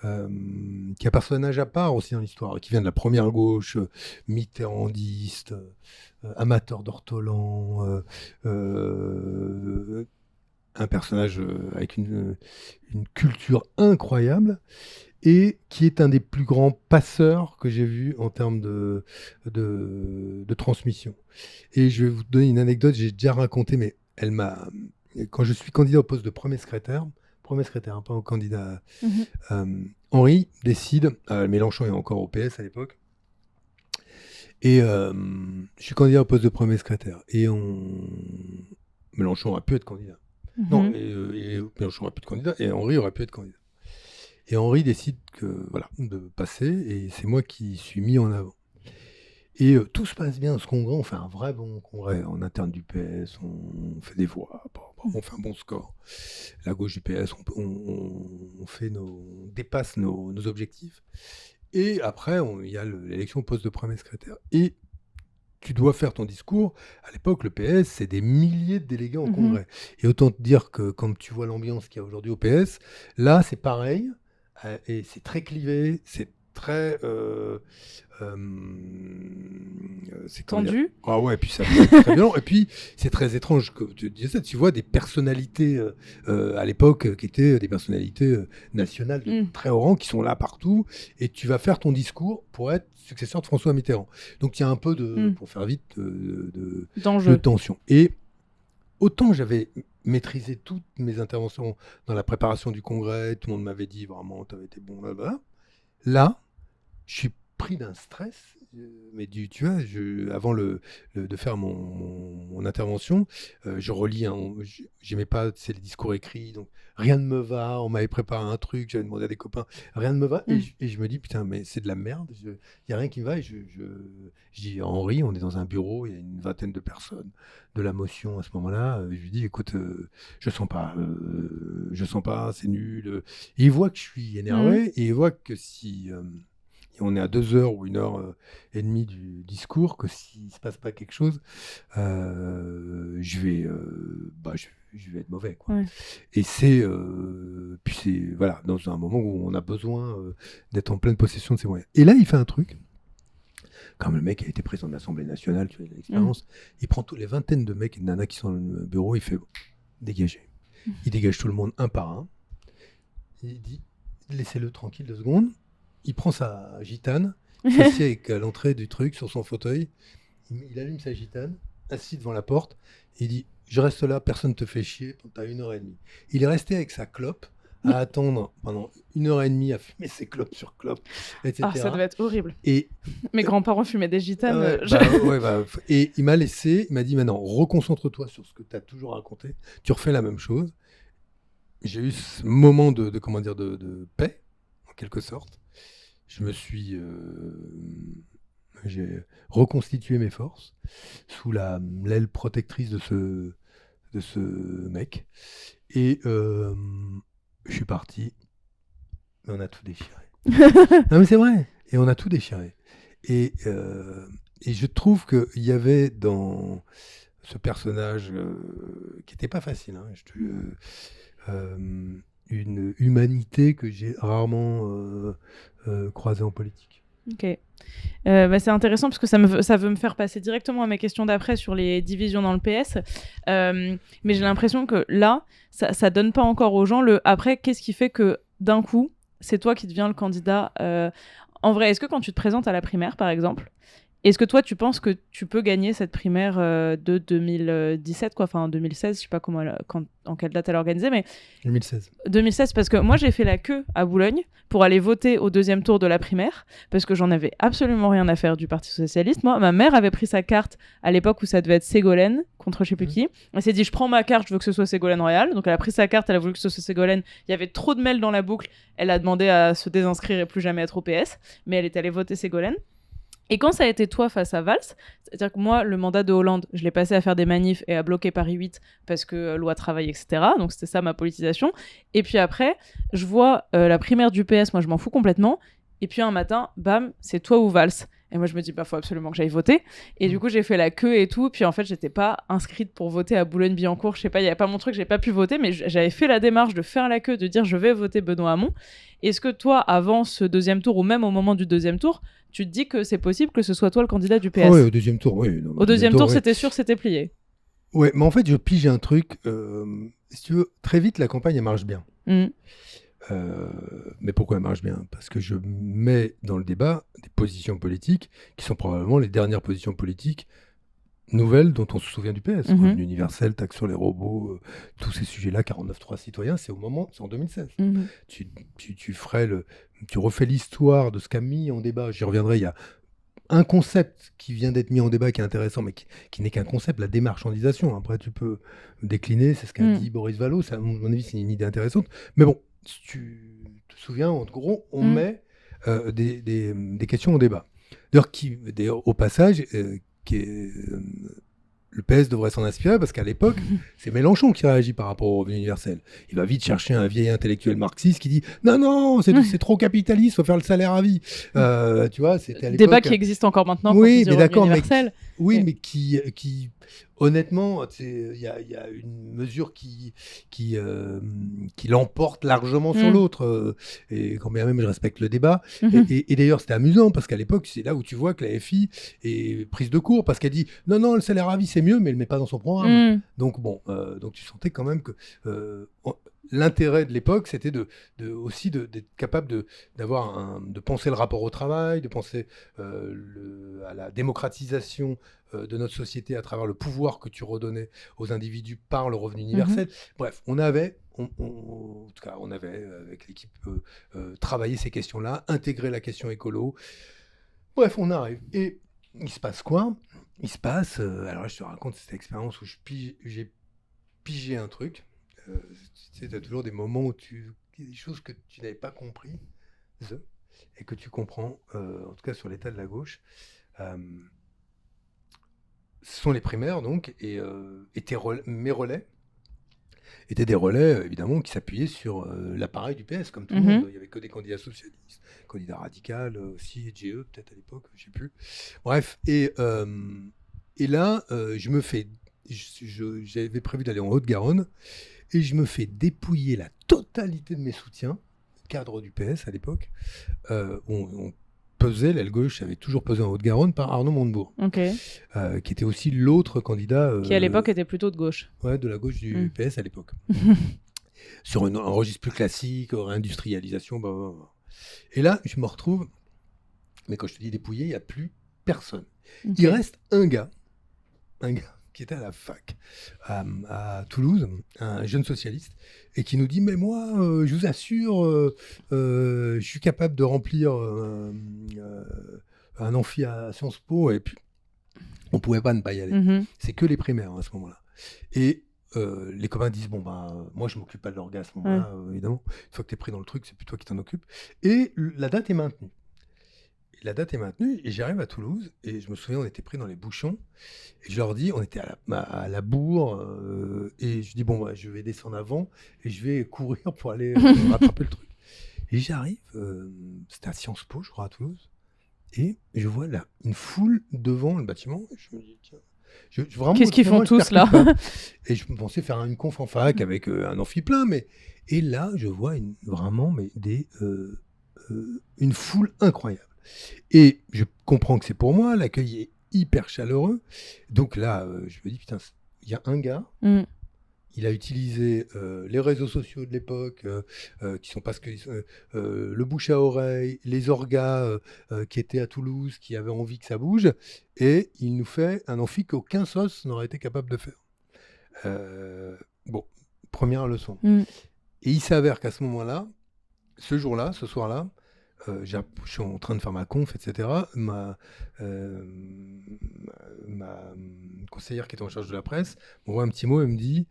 qui est un personnage à part aussi dans l'histoire, qui vient de la première gauche, mitterrandiste, amateur d'ortolan, un personnage avec une culture incroyable, et qui est un des plus grands passeurs que j'ai vu en termes de transmission. Et je vais vous donner une anecdote, j'ai déjà raconté, mais quand je suis candidat au poste de premier secrétaire, pas au candidat, Henri décide, Mélenchon est encore au PS à l'époque, et je suis candidat au poste de premier secrétaire, et Mélenchon aurait pu être candidat. Non, et Mélenchon aurait pu être candidat, et Henri aurait pu être candidat. Et Henri décide de passer, et c'est moi qui suis mis en avant. Et tout se passe bien, ce congrès, on fait un vrai bon congrès en interne du PS, on fait des voix, on fait un bon score. La gauche du PS, on dépasse nos objectifs. Et après, il y a l'élection au poste de premier secrétaire. Et tu dois faire ton discours. À l'époque, le PS, c'est des milliers de délégués en congrès. Et autant te dire que quand tu vois l'ambiance qu'il y a aujourd'hui au PS, là, c'est pareil. Et c'est très clivé, c'est très c'est tendu. Ah ouais, et puis ça c'est très violent. Et puis c'est très étrange que tu disais ça. Tu vois des personnalités à l'époque qui étaient des personnalités nationales de très haut rang qui sont là partout, et tu vas faire ton discours pour être successeur de François Mitterrand. Donc il y a un peu pour faire vite, de tension. Et autant j'avais maîtrisé toutes mes interventions dans la préparation du congrès, tout le monde m'avait dit vraiment, tu avais été bon là-bas. Là, je suis pris d'un stress, mais tu vois, avant de faire mon intervention, je relis, j'aimais pas, c'est les discours écrits, donc rien ne me va, on m'avait préparé un truc, j'avais demandé à des copains, rien ne me va, et je me dis, putain, mais c'est de la merde, il n'y a rien qui me va, et je dis à Henri, on est dans un bureau, il y a une vingtaine de personnes, de la motion à ce moment-là, je lui dis, écoute, je sens pas, c'est nul, et il voit que je suis énervé, et il voit que si... et on est à 2 heures ou 1 heure et demie du discours, que s'il ne se passe pas quelque chose, je vais être mauvais, quoi. Ouais. Et puis c'est voilà, dans un moment où on a besoin d'être en pleine possession de ses moyens. Et là, il fait un truc, comme le mec a été président de l'Assemblée nationale, tu vois, il a l'expérience, il prend toutes les vingtaines de mecs et de nanas qui sont dans le bureau, il fait dégagez. Il dégage tout le monde un par un. Il dit laissez-le tranquille 2 secondes. Il prend sa gitane, il s'assied à l'entrée du truc sur son fauteuil, il allume sa gitane, assis devant la porte, et il dit je reste là, personne ne te fait chier, t'as 1 heure et demie. Il est resté avec sa clope à attendre pendant 1 heure et demie à fumer ses clopes sur clopes, etc. Ah, ça devait être horrible. Et mes grands-parents fumaient des gitanes. Et il m'a dit maintenant reconcentre-toi sur ce que tu as toujours raconté, tu refais la même chose. J'ai eu ce moment de paix, en quelque sorte. J'ai reconstitué mes forces sous l'aile protectrice de ce mec. Et je suis parti. Mais on a tout déchiré. Non mais c'est vrai. Et on a tout déchiré. Et je trouve qu'il y avait dans ce personnage qui n'était pas facile, une humanité que j'ai rarement croisée en politique. Ok. C'est intéressant parce que ça veut me faire passer directement à mes questions d'après sur les divisions dans le PS. Mais j'ai l'impression que là, ça donne pas encore aux gens le après. Qu'est-ce qui fait que d'un coup, c'est toi qui deviens le candidat en vrai, est-ce que quand tu te présentes à la primaire, par exemple, est-ce que toi, tu penses que tu peux gagner cette primaire de 2017, quoi, enfin 2016, je sais pas en quelle date elle est organisée, mais 2016. 2016, parce que moi, j'ai fait la queue à Boulogne pour aller voter au 2e tour de la primaire, parce que j'en avais absolument rien à faire du Parti Socialiste. Moi, ma mère avait pris sa carte à l'époque où ça devait être Ségolène contre je sais plus qui. Elle s'est dit, je prends ma carte, je veux que ce soit Ségolène Royal. Donc elle a pris sa carte, elle a voulu que ce soit Ségolène. Il y avait trop de mails dans la boucle. Elle a demandé à se désinscrire et plus jamais être au PS, mais elle est allée voter Ségolène. Et quand ça a été toi face à Valls, c'est-à-dire que moi, le mandat de Hollande, je l'ai passé à faire des manifs et à bloquer Paris 8 parce que loi travail, etc. Donc c'était ça ma politisation. Et puis après, je vois la primaire du PS, moi je m'en fous complètement. Et puis un matin, bam, c'est toi ou Valls. Et moi je me dis, faut absolument que j'aille voter. Et du coup, j'ai fait la queue et tout. Puis en fait, j'étais pas inscrite pour voter à Boulogne-Billancourt. Je sais pas, il y avait pas mon truc, j'ai pas pu voter, mais j'avais fait la démarche de faire la queue, de dire je vais voter Benoît Hamon. Est-ce que toi, avant ce 2e tour ou même au moment du 2e tour, tu te dis que c'est possible que ce soit toi le candidat du PS? Oui, au 2e tour, oui. Non, au 2e tour, c'était sûr, c'était plié. Ouais, mais en fait, je pige un truc. Si tu veux, très vite, la campagne, elle marche bien. Mais pourquoi elle marche bien? Parce que je mets dans le débat des positions politiques qui sont probablement les dernières positions politiques nouvelles dont on se souvient du PS. Revenu universel, taxe sur les robots, tous ces sujets-là, 49.3 citoyens, c'est en 2016. Tu refais l'histoire de ce qu'a mis en débat. J'y reviendrai, il y a un concept qui vient d'être mis en débat qui est intéressant, mais qui n'est qu'un concept, la démarchandisation. Après, tu peux décliner, c'est ce qu'a dit Boris Vallaud, à mon avis, c'est une idée intéressante. Mais bon, si tu te souviens, en gros, on met des questions au débat. D'ailleurs, au passage, le PS devrait s'en inspirer parce qu'à l'époque, c'est Mélenchon qui réagit par rapport au revenu universel. Il va vite chercher un vieil intellectuel marxiste qui dit non, c'est trop capitaliste, faut faire le salaire à vie. Tu vois, c'était à l'époque. Débat qui existe encore maintenant. Oui, mais d'accord, mais qui honnêtement, il y a une mesure qui l'emporte largement sur l'autre. Et quand bien même je respecte le débat. Et d'ailleurs, c'était amusant parce qu'à l'époque, c'est là où tu vois que la FI est prise de court parce qu'elle dit non, le salaire à vie c'est mieux, mais elle ne met pas dans son programme. Donc bon, donc tu sentais quand même que l'intérêt de l'époque, c'était aussi d'être capable de penser le rapport au travail, de penser à la démocratisation de notre société à travers le pouvoir que tu redonnais aux individus par le revenu universel. Bref, on avait, avec l'équipe, travaillé ces questions-là, intégré la question écolo. Bref, on arrive. Et il se passe quoi? Il se passe, alors là, je te raconte cette expérience où j'ai pigé un truc. Tu sais, tu as toujours des moments où il y a des choses que tu n'avais pas compris et que tu comprends, en tout cas sur l'état de la gauche. Euh, Ce sont les primaires, donc, et mes relais étaient des relais, évidemment, qui s'appuyaient sur l'appareil du PS, comme tout le monde. Il n'y avait que des candidats socialistes, candidats radicaux aussi, GE peut-être à l'époque, je ne sais plus. Bref, et là, j'avais prévu d'aller en Haute-Garonne, et je me fais dépouiller la totalité de mes soutiens, cadre du PS à l'époque. On pesait, l'aile gauche avait toujours pesé en Haute-Garonne par Arnaud Montebourg, qui était aussi l'autre candidat. Qui à l'époque était plutôt de gauche. Ouais, de la gauche du PS à l'époque. Sur un registre plus classique, réindustrialisation, bah. Et là, je me retrouve, mais quand je te dis dépouillé, il n'y a plus personne. Il reste un gars qui était à la fac à Toulouse, un jeune socialiste, et qui nous dit « Mais moi, je vous assure, je suis capable de remplir un amphi à Sciences Po. » Et puis, on ne pouvait pas ne pas y aller. C'est que les primaires à ce moment-là. Et les copains disent « Bon, moi, je ne m'occupe pas de l'orga à ce moment-là, évidemment. Une fois que tu es pris dans le truc, c'est plus toi qui t'en occupes. » Et la date est maintenue. Et j'arrive à Toulouse, et je me souviens, on était pris dans les bouchons, et je leur dis, on était à la bourre, et je dis, bon, je vais descendre avant, et je vais courir pour aller rattraper le truc. Et j'arrive, c'était à Sciences Po, je crois, à Toulouse, et je vois là une foule devant le bâtiment, et je me dis, tiens, vraiment, qu'est-ce qu'ils font tous là? Et je pensais faire une conf en fac avec un amphi plein, et là, je vois vraiment une foule incroyable. Et je comprends que c'est pour moi, l'accueil est hyper chaleureux. Donc là, je me dis, putain, il y a un gars, il a utilisé les réseaux sociaux de l'époque, qui sont parce que le bouche à oreille, les orgas qui étaient à Toulouse, qui avaient envie que ça bouge, et il nous fait un amphi qu'aucun sauce n'aurait été capable de faire. Bon, première leçon. Et il s'avère qu'à ce moment-là, ce jour-là, ce soir-là, je suis en train de faire ma conf, etc. Ma conseillère qui était en charge de la presse m'envoie un petit mot et me dit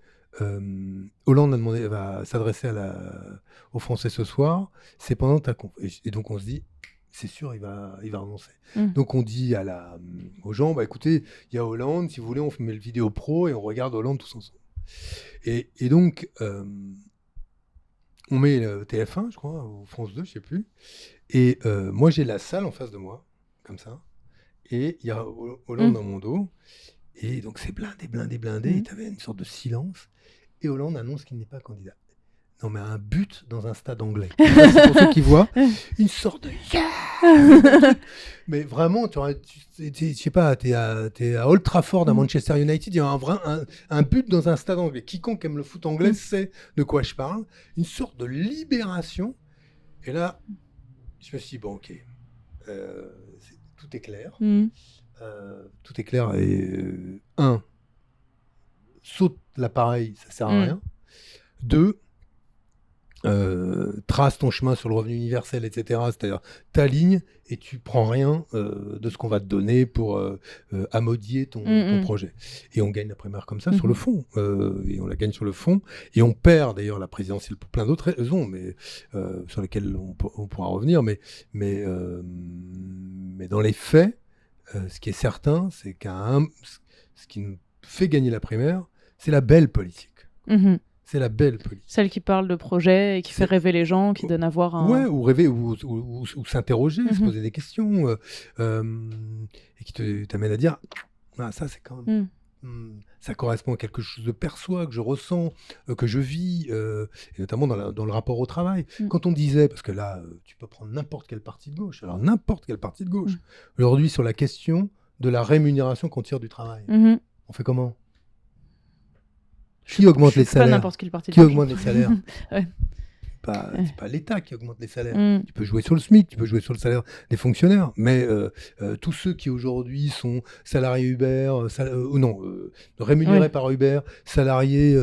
Hollande va s'adresser aux Français ce soir, c'est pendant ta conf. Et donc on se dit, c'est sûr, il va renoncer. Donc on dit aux gens, écoutez, il y a Hollande, si vous voulez, on met le vidéo pro et on regarde Hollande tous ensemble. Et donc, on met le TF1, je crois, ou France 2, je sais plus. Et moi, j'ai la salle en face de moi, comme ça. Et il y a Hollande dans mon dos. Et donc, c'est blindé. Et tu avais une sorte de silence. Et Hollande annonce qu'il n'est pas candidat. Non, mais un but dans un stade anglais. C'est pour ceux qui voient. Une sorte de... Mais vraiment, je sais pas, t'es à Old Trafford, à Manchester United, il y a un but dans un stade anglais. Quiconque aime le foot anglais sait de quoi je parle. Une sorte de libération. Et là, je me suis dit, bon, ok, tout est clair. Tout est clair. Et saute l'appareil, ça sert à rien. 2, trace ton chemin sur le revenu universel, etc. C'est-à-dire t'alignes et tu prends rien de ce qu'on va te donner pour amodier ton projet. Et on gagne la primaire comme ça sur le fond. Et on la gagne sur le fond. Et on perd d'ailleurs la présidentielle pour plein d'autres raisons, mais sur lesquelles on pourra revenir. Mais dans les faits, ce qui est certain, c'est ce qui nous fait gagner la primaire, c'est la belle politique. C'est la belle politique. Celle qui parle de projet et qui fait rêver les gens, qui donne à voir un... Ouais, ou rêver, ou s'interroger, se poser des questions, et qui t'amène à dire ça, c'est quand même... ça correspond à quelque chose de perçois, que je ressens, que je vis, et notamment dans le rapport au travail. Quand on disait, parce que là, tu peux prendre n'importe quel parti de gauche, aujourd'hui, sur la question de la rémunération qu'on tire du travail, on fait comment ? Qui augmente les salaires ? Pas n'importe quel parti de Qui augmente les salaires ? Ouais. c'est pas l'État qui augmente les salaires. Mm. Tu peux jouer sur le SMIC, tu peux jouer sur le salaire des fonctionnaires, mais tous ceux qui aujourd'hui sont salariés Uber, rémunérés Oui. par Uber, salariés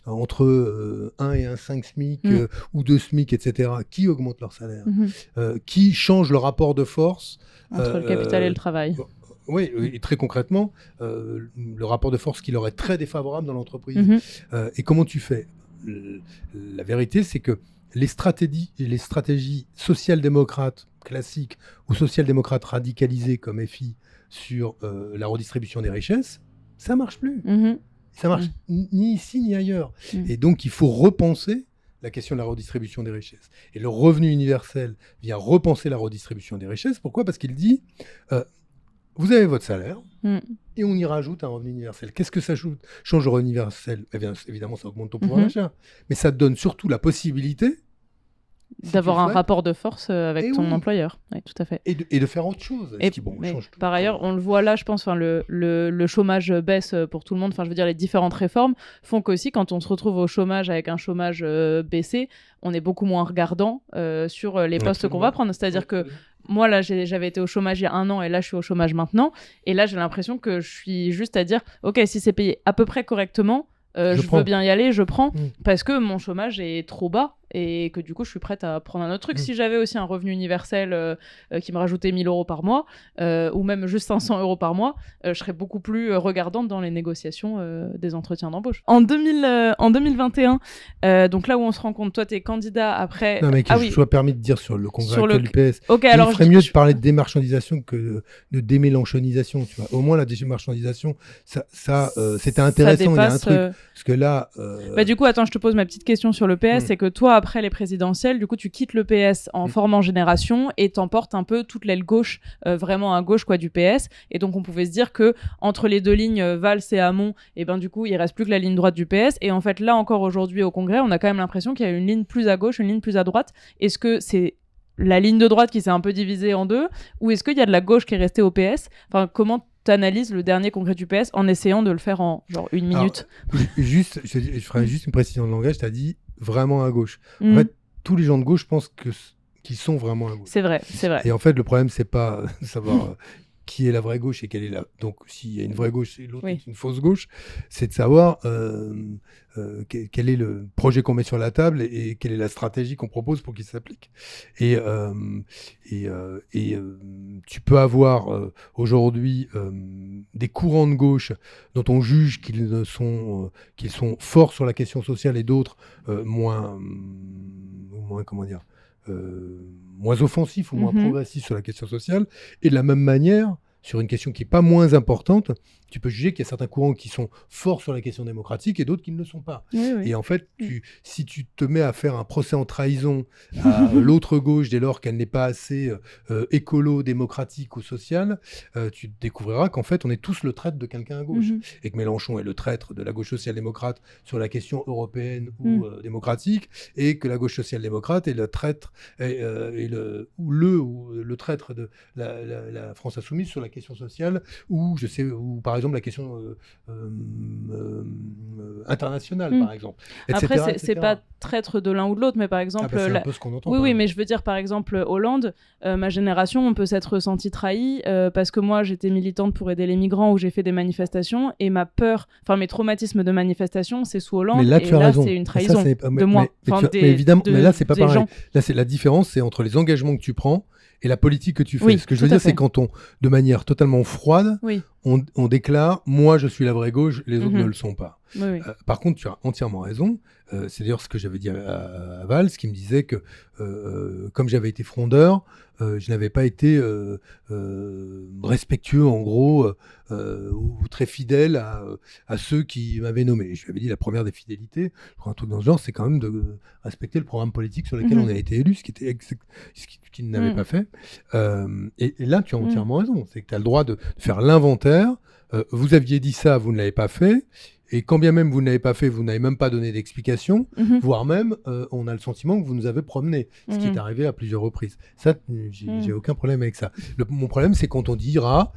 entre 1 et 1,5 SMIC ou 2 SMIC, etc., qui augmentent leur salaire, qui changent le rapport de force Entre le capital et le travail. Oui, et très concrètement, le rapport de force qui leur est très défavorable dans l'entreprise. Et comment tu fais ? La vérité, c'est que les stratégies social-démocrates classiques ou social-démocrates radicalisées comme FI sur la redistribution des richesses, ça marche plus. Ça marche ni ici ni ailleurs. Et donc, il faut repenser la question de la redistribution des richesses. Et le revenu universel vient repenser la redistribution des richesses. Pourquoi ? Parce qu'il dit, vous avez votre salaire, et on y rajoute un revenu universel. Qu'est-ce que ça change au revenu universel ? Eh bien, évidemment, ça augmente ton pouvoir d'achat. Mais ça te donne surtout la possibilité d'avoir un rapport de force avec ton employeur. Oui, tout à fait. Et de faire autre chose. Change tout. Par ailleurs, on le voit là, je pense, le chômage baisse pour tout le monde. Enfin, je veux dire, les différentes réformes font qu'aussi, quand on se retrouve au chômage avec un chômage baissé, on est beaucoup moins regardant sur les postes qu'on va prendre. C'est-à-dire que moi, là, j'avais été au chômage il y a 1 an et là, je suis au chômage maintenant. Et là, j'ai l'impression que je suis juste à dire, OK, si c'est payé à peu près correctement, je veux bien y aller, je prends, parce que mon chômage est trop bas et que du coup, je suis prête à prendre un autre truc. Si j'avais aussi un revenu universel qui me rajoutait 1 000 € par mois, ou même juste 500 € par mois, je serais beaucoup plus regardante dans les négociations des entretiens d'embauche. En 2021, donc là où on se rend compte, toi, t'es candidat après... Non, mais que je sois permis de dire sur le congrès actuel du PS, okay, il ferait mieux de parler de démarchandisation que de démélanchandisation. Tu vois. Au moins, la démarchandisation, c'était intéressant, il y a un truc. Parce que là... du coup, attends, je te pose ma petite question sur le PS, c'est que toi, après les présidentielles, du coup, tu quittes le PS en formant Génération et t'emportes un peu toute l'aile gauche, vraiment à gauche du PS. Et donc, on pouvait se dire que entre les 2 lignes, Valls et Hamon, et ben du coup, il reste plus que la ligne droite du PS. Et en fait, là encore aujourd'hui au Congrès, on a quand même l'impression qu'il y a une ligne plus à gauche, une ligne plus à droite. Est-ce que c'est la ligne de droite qui s'est un peu divisée en deux, ou est-ce qu'il y a de la gauche qui est restée au PS ? Enfin, comment t'analyses le dernier congrès du PS en essayant de le faire en genre 1 minute ? Alors, je ferai juste une précision de langage. Tu as dit vraiment à gauche. En fait, tous les gens de gauche pensent qu'ils sont vraiment à gauche. C'est vrai, c'est vrai. Et en fait, le problème, c'est pas de savoir qui est la vraie gauche et quelle est la... Donc, s'il y a une vraie gauche et l'autre est une fausse gauche, c'est de savoir quel est le projet qu'on met sur la table et quelle est la stratégie qu'on propose pour qu'il s'applique. Et tu peux avoir aujourd'hui des courants de gauche dont on juge qu'ils sont forts sur la question sociale et d'autres moins comment dire, moins offensifs ou moins progressifs sur la question sociale. Et de la même manière, sur une question qui n'est pas moins importante, tu peux juger qu'il y a certains courants qui sont forts sur la question démocratique et d'autres qui ne le sont pas. Et en fait, si tu te mets à faire un procès en trahison à l'autre gauche dès lors qu'elle n'est pas assez écolo, démocratique ou sociale, tu découvriras qu'en fait, on est tous le traître de quelqu'un à gauche. Et que Mélenchon est le traître de la gauche social-démocrate sur la question européenne ou démocratique, et que la gauche social-démocrate est le traître, le traître de la France insoumise sur la question sociale, ou par exemple la question internationale, par exemple. Etc., après, c'est pas traître de l'un ou de l'autre, mais par exemple... c'est un peu ce qu'on entend. Oui, mais je veux dire, par exemple, Hollande, ma génération, on peut s'être senti trahi parce que moi, j'étais militante pour aider les migrants où j'ai fait des manifestations, et ma peur, enfin mes traumatismes de manifestation, c'est sous Hollande, mais là, tu as raison. C'est une trahison de moi. Mais évidemment, mais là, c'est pas pareil. Là, c'est la différence, c'est entre les engagements que tu prends et la politique que tu fais. Ce que je veux dire, c'est quand de manière totalement froide, on déclare « moi, je suis la vraie gauche, les autres ne le sont pas ». Par contre, tu as entièrement raison. C'est d'ailleurs ce que j'avais dit à Valls, qui me disait que comme j'avais été frondeur, je n'avais pas été respectueux, en gros, ou très fidèle à ceux qui m'avaient nommé. Et je lui avais dit, la première des fidélités, je crois un truc dans ce genre, c'est quand même de respecter le programme politique sur lequel on a été élu, ce qu'il n'avait pas fait. Et là, tu as entièrement raison. C'est que tu as le droit de faire l'inventaire. Vous aviez dit ça, vous ne l'avez pas fait. Et quand bien même vous ne l'avez pas fait, vous n'avez même pas donné d'explication, voire même, on a le sentiment que vous nous avez promené, ce qui est arrivé à plusieurs reprises. Ça, j'ai aucun problème avec ça. Mon problème, c'est quand on dira,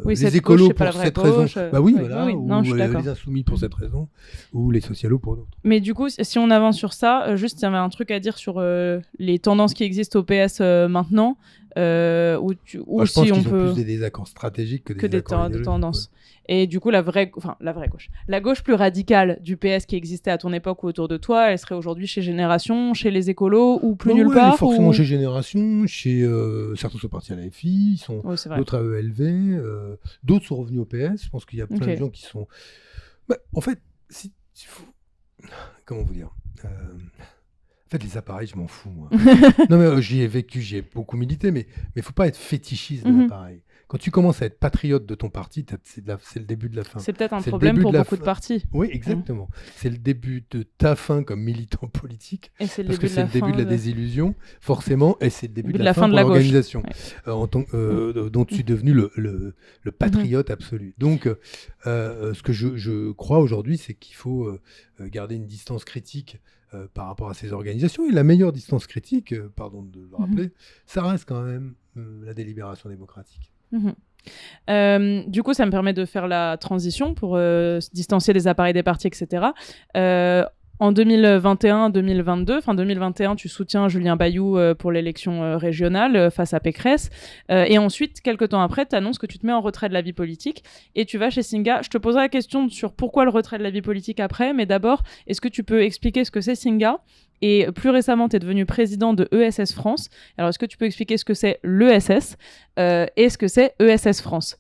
Oui, les cette écolos gauche, c'est pas la pour vraie cette raison. gauche. Bah oui, Oui, voilà. oui, oui. Non, je suis Ou d'accord. les insoumis pour cette raison, ou les socialos pour d'autres. Mais du coup, si on avance sur ça, juste, il y avait un truc à dire sur les tendances qui existent au PS maintenant, ou Moi, je pense si on qu'ils ont peut plus des désaccords stratégiques que que des accords de idéologiques. tendances. Et du coup, la vraie gauche, la gauche plus radicale du PS qui existait à ton époque ou autour de toi, elle serait aujourd'hui chez Génération, chez les écolos ou plus nulle Elle est part. forcément chez Génération, chez certains sont partis à la FI, Oui, c'est vrai. d'autres à ELV, d'autres sont revenus au PS. Je pense qu'il y a plein de gens qui sont. Bah, en fait, comment vous dire En fait, les appareils, je m'en fous, moi. Non, mais j'y ai vécu, j'y ai beaucoup milité, mais faut pas être fétichiste de l'appareil. Quand tu commences à être patriote de ton parti, c'est le début de la fin. C'est peut-être un problème pour beaucoup de partis. Oui, exactement. C'est le début de ta fin comme militant politique, parce que c'est le début de la désillusion, forcément, et c'est le début de la fin de l'organisation, dont tu es devenu le patriote absolu. Donc, ce que je crois aujourd'hui, c'est qu'il faut garder une distance critique par rapport à ces organisations. Et la meilleure distance critique, pardon de le rappeler, ça reste quand même la délibération démocratique. Du coup, ça me permet de faire la transition pour se distancier des appareils des partis, etc. En 2021-2022, fin 2021, tu soutiens Julien Bayou pour l'élection régionale face à Pécresse. Et ensuite, quelques temps après, tu annonces que tu te mets en retrait de la vie politique et tu vas chez Singa. Je te poserai la question sur pourquoi le retrait de la vie politique après, mais d'abord, est-ce que tu peux expliquer ce que c'est Singa ? Et plus récemment, tu es devenu président de ESS France. Alors, est-ce que tu peux expliquer ce que c'est l'ESS et ce que c'est ESS France ?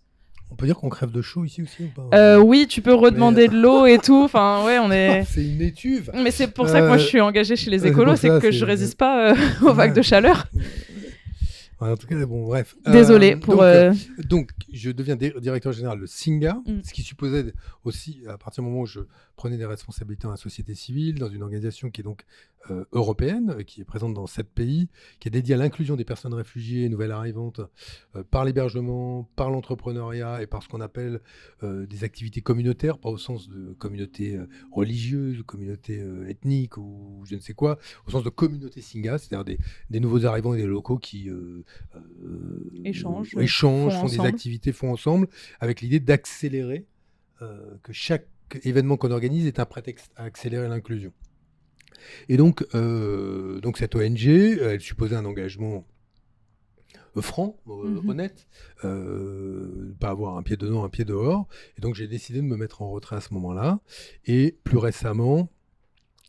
On peut dire qu'on crève de chaud ici aussi ou pas Oui, tu peux redemander de l'eau et tout. Enfin, ouais, on est. C'est une étuve. Mais c'est pour ça que moi je suis engagée chez les écolos, c'est que je résiste pas aux vagues de chaleur. En tout cas, bon, bref. Désolé pour. Donc, je deviens directeur général de Singa, ce qui supposait aussi, à partir du moment où je prenais des responsabilités dans la société civile, dans une organisation qui est donc européenne, qui est présente dans 7 pays, qui est dédiée à l'inclusion des personnes réfugiées, nouvelles arrivantes, par l'hébergement, par l'entrepreneuriat et par ce qu'on appelle des activités communautaires, pas au sens de communauté religieuse, ou communauté ethnique ou je ne sais quoi, au sens de communauté Singa, c'est-à-dire des nouveaux arrivants et des locaux qui échangent, font des activités, font ensemble, avec l'idée d'accélérer, que chaque événement qu'on organise est un prétexte à accélérer l'inclusion. Et donc cette ONG, elle supposait un engagement franc, honnête, pas avoir un pied dedans, un pied dehors. Et donc j'ai décidé de me mettre en retrait à ce moment-là. Et plus récemment,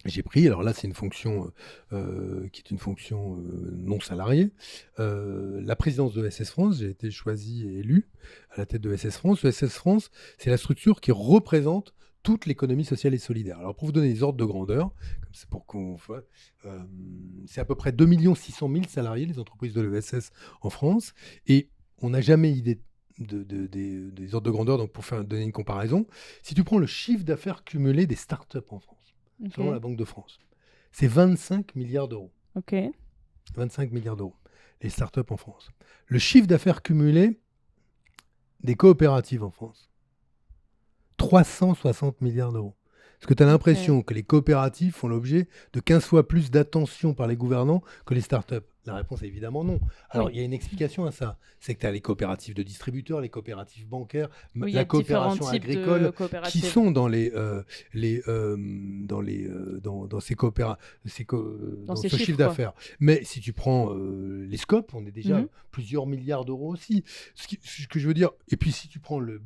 j'ai pris, alors là c'est une fonction qui est une fonction non salariée, la présidence de ESS France. J'ai été choisi et élu à la tête de ESS France. ESS France, c'est la structure qui représente toute l'économie sociale et solidaire. Alors pour vous donner des ordres de grandeur, c'est pour qu'on c'est à peu près 2 600 000 salariés, les entreprises de l'ESS en France, et on n'a jamais idée des ordres de grandeur. Donc pour donner une comparaison, si tu prends le chiffre d'affaires cumulé des startups en France, selon la Banque de France, c'est 25 milliards d'euros. 25 milliards d'euros, les startups en France. Le chiffre d'affaires cumulé des coopératives en France, 360 milliards d'euros. Est-ce que tu as l'impression que les coopératives font l'objet de 15 fois plus d'attention par les gouvernants que les startups ? La réponse est évidemment non. Alors, il y a une explication à ça. C'est que tu as les coopératives de distributeurs, les coopératives bancaires, la coopération agricole, qui sont dans ce chiffre d'affaires. Mais si tu prends les scopes, on est déjà plusieurs milliards d'euros aussi. Ce que je veux dire, et puis si tu prends le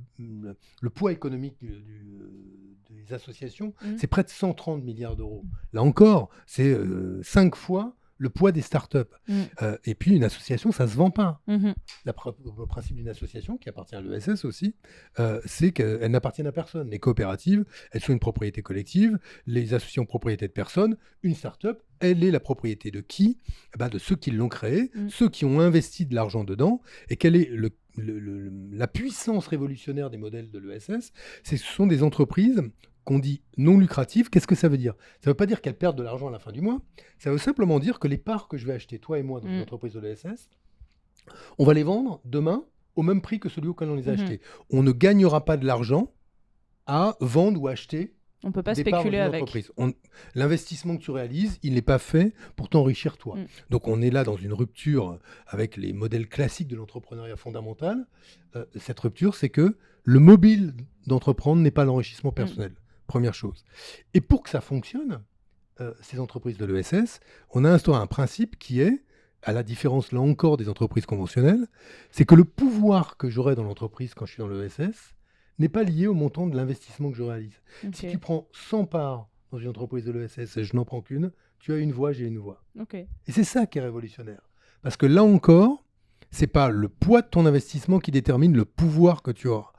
poids économique des associations, c'est près de 130 milliards d'euros. Là encore, c'est 5 fois le poids des startups. Et puis, une association, ça ne se vend pas. Le principe d'une association, qui appartient à l'ESS aussi, c'est qu'elle n'appartienne à personne. Les coopératives, elles sont une propriété collective. Les associations propriété de personnes. Une startup, elle est la propriété de qui ? De ceux qui l'ont créée, ceux qui ont investi de l'argent dedans. Et quelle est la puissance révolutionnaire des modèles de l'ESS ? Ce sont des entreprises qu'on dit non lucratives. Qu'est-ce que ça veut dire ? Ça ne veut pas dire qu'elles perdent de l'argent à la fin du mois. Ça veut simplement dire que les parts que je vais acheter, toi et moi, dans une entreprise de l'ESS, on va les vendre demain au même prix que celui auquel on les a achetés. On ne gagnera pas de l'argent à vendre ou acheter On peut pas départ dans spéculer une avec. entreprise. L'investissement que tu réalises, il n'est pas fait pour t'enrichir toi. Donc on est là dans une rupture avec les modèles classiques de l'entrepreneuriat fondamental. Cette rupture, c'est que le mobile d'entreprendre n'est pas l'enrichissement personnel. Première chose. Et pour que ça fonctionne, ces entreprises de l'ESS, on a instauré un principe qui est, à la différence là encore des entreprises conventionnelles, c'est que le pouvoir que j'aurai dans l'entreprise quand je suis dans l'ESS n'est pas lié au montant de l'investissement que je réalise. Si tu prends 100 parts dans une entreprise de l'ESS et je n'en prends qu'une, tu as une voix, j'ai une voix. Et c'est ça qui est révolutionnaire. Parce que là encore, c'est pas le poids de ton investissement qui détermine le pouvoir que tu auras.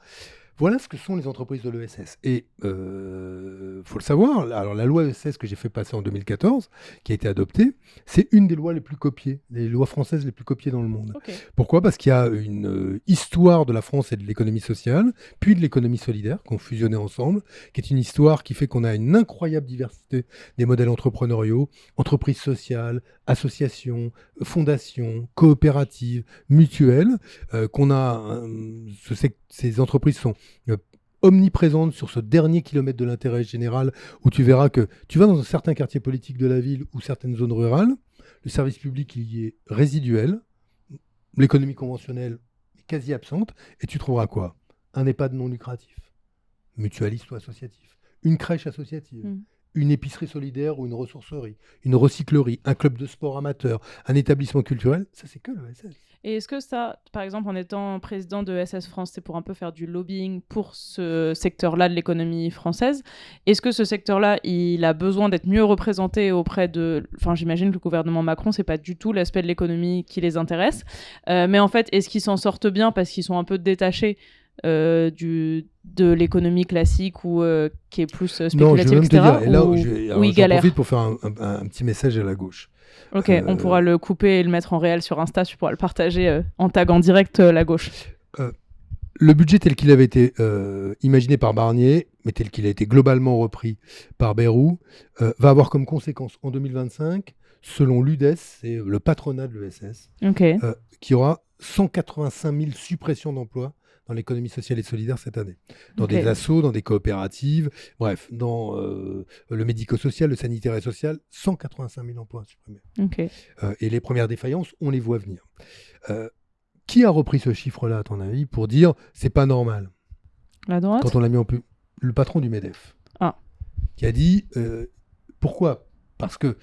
Voilà ce que sont les entreprises de l'ESS. Et faut le savoir, alors la loi ESS que j'ai fait passer en 2014, qui a été adoptée, c'est une des lois les plus copiées, les lois françaises les plus copiées dans le monde. Pourquoi ? Parce qu'il y a une histoire de la France et de l'économie sociale, puis de l'économie solidaire, qu'on fusionnait ensemble, qui est une histoire qui fait qu'on a une incroyable diversité des modèles entrepreneuriaux, entreprises sociales, associations, fondations, coopératives, mutuelles, qu'on a... ces entreprises sont omniprésentes sur ce dernier kilomètre de l'intérêt général, où tu verras que tu vas dans certains quartiers politiques de la ville ou certaines zones rurales, le service public il y est résiduel, l'économie conventionnelle est quasi absente, et tu trouveras quoi ? Un EHPAD non lucratif, mutualiste ou associatif, une crèche associative, une épicerie solidaire ou une ressourcerie, une recyclerie, un club de sport amateur, un établissement culturel, ça c'est que l'ESS. Et est-ce que ça, par exemple, en étant président de SS France, c'est pour un peu faire du lobbying pour ce secteur-là de l'économie française, est-ce que ce secteur-là, il a besoin d'être mieux représenté auprès de... Enfin, j'imagine que le gouvernement Macron, c'est pas du tout l'aspect de l'économie qui les intéresse. Mais en fait, est-ce qu'ils s'en sortent bien parce qu'ils sont un peu détachés de l'économie classique ou qui est plus spéculative, non, je vais même te dire, et là, j'en profite pour faire un petit message à la gauche. Ok, on pourra le couper et le mettre en réel sur Insta, tu pourras le partager en taguant direct la gauche. Le budget tel qu'il avait été imaginé par Barnier, mais tel qu'il a été globalement repris par Bayrou, va avoir comme conséquence en 2025, selon l'UDES, c'est le patronat de l'ESS, qui aura 185 000 suppressions d'emplois dans l'économie sociale et solidaire cette année. Dans des assos, dans des coopératives, bref, dans le médico-social, le sanitaire et social, 185 000 emplois supprimés. Et les premières défaillances, on les voit venir. Qui a repris ce chiffre-là, à ton avis, pour dire c'est pas normal ? La droite ? Quand on l'a mis en pub, le patron du MEDEF, qui a dit pourquoi ? Parce que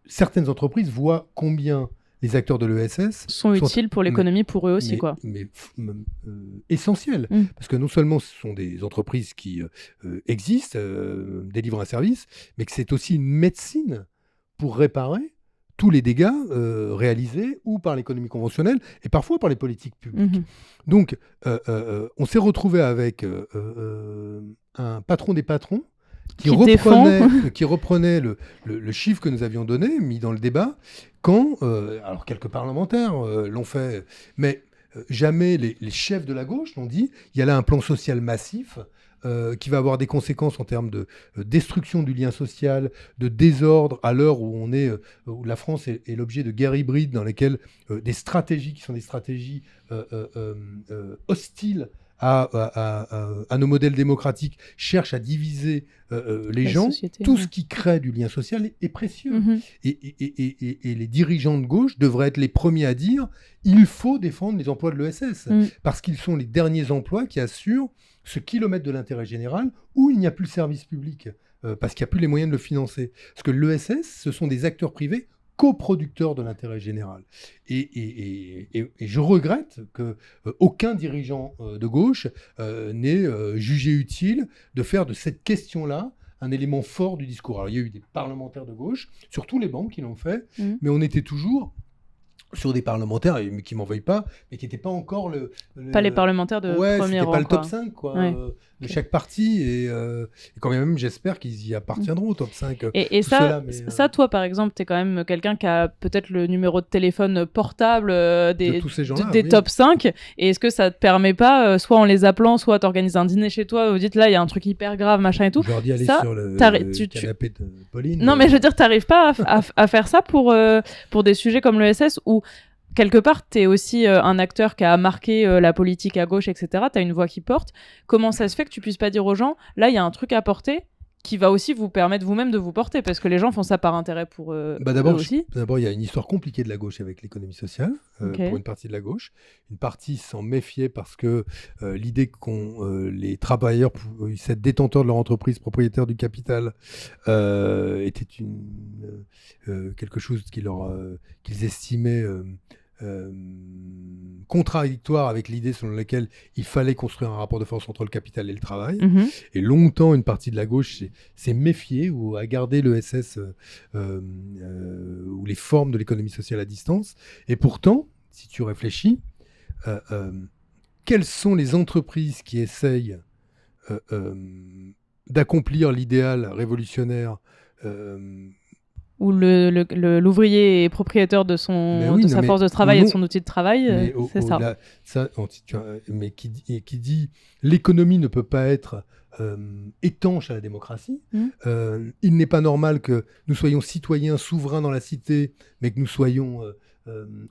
certaines entreprises voient combien les acteurs de l'ESS sont utiles pour l'économie, pour eux aussi, quoi. Mais essentiels. Parce que non seulement ce sont des entreprises qui existent, délivrent un service, mais que c'est aussi une médecine pour réparer tous les dégâts réalisés ou par l'économie conventionnelle et parfois par les politiques publiques. Donc, on s'est retrouvé avec un patron des patrons qui reprenait le chiffre que nous avions donné, mis dans le débat, quand, alors quelques parlementaires l'ont fait, mais jamais les chefs de la gauche l'ont dit, il y a là un plan social massif qui va avoir des conséquences en termes de destruction du lien social, de désordre, à l'heure où où la France est l'objet de guerres hybrides dans lesquelles des stratégies qui sont des stratégies hostiles à nos modèles démocratiques cherchent à diviser les gens. Tout ce qui crée du lien social est précieux. Et les dirigeants de gauche devraient être les premiers à dire il faut défendre les emplois de l'ESS, parce qu'ils sont les derniers emplois qui assurent ce kilomètre de l'intérêt général où il n'y a plus le service public, parce qu'il n'y a plus les moyens de le financer. Parce que l'ESS, ce sont des acteurs privés coproducteurs de l'intérêt général. Et je regrette qu'aucun dirigeant de gauche n'ait jugé utile de faire de cette question-là un élément fort du discours. Alors, il y a eu des parlementaires de gauche, sur tous les bancs qui l'ont fait, mais on était toujours sur des parlementaires qui m'en veuillent pas, mais qui n'étaient pas encore pas les parlementaires de premier rang. C'était pas le top 5 de chaque parti, et quand même j'espère qu'ils y appartiendront au top 5. Et ça, toi par exemple, tu es quand même quelqu'un qui a peut-être le numéro de téléphone portable des top 5, et est-ce que ça te permet pas, soit en les appelant, soit t'organises un dîner chez toi, vous dites là il y a un truc hyper grave, machin et tout. Je leur dis aller sur le canapé de Pauline. Non mais je veux dire, t'arrives pas à faire ça pour des sujets comme l'ESS où quelque part, tu es aussi un acteur qui a marqué la politique à gauche, etc. Tu as une voix qui porte. Comment ça se fait que tu puisses pas dire aux gens, là, il y a un truc à porter qui va aussi vous permettre vous-même de vous porter, parce que les gens font ça par intérêt pour eux aussi. D'abord, il y a une histoire compliquée de la gauche avec l'économie sociale, pour une partie de la gauche. Une partie s'en méfiait parce que l'idée que les travailleurs puissent être détenteurs de leur entreprise, propriétaires du capital, était quelque chose qu'ils estimaient contradictoire avec l'idée selon laquelle il fallait construire un rapport de force entre le capital et le travail. Et longtemps, une partie de la gauche s'est méfiée ou a gardé l'ESS ou les formes de l'économie sociale à distance. Et pourtant, si tu réfléchis, quelles sont les entreprises qui essayent d'accomplir l'idéal révolutionnaire où l'ouvrier est propriétaire de sa force de travail et de son outil de travail, c'est ça. Mais qui dit l'économie ne peut pas être étanche à la démocratie. Il n'est pas normal que nous soyons citoyens souverains dans la cité, mais que nous soyons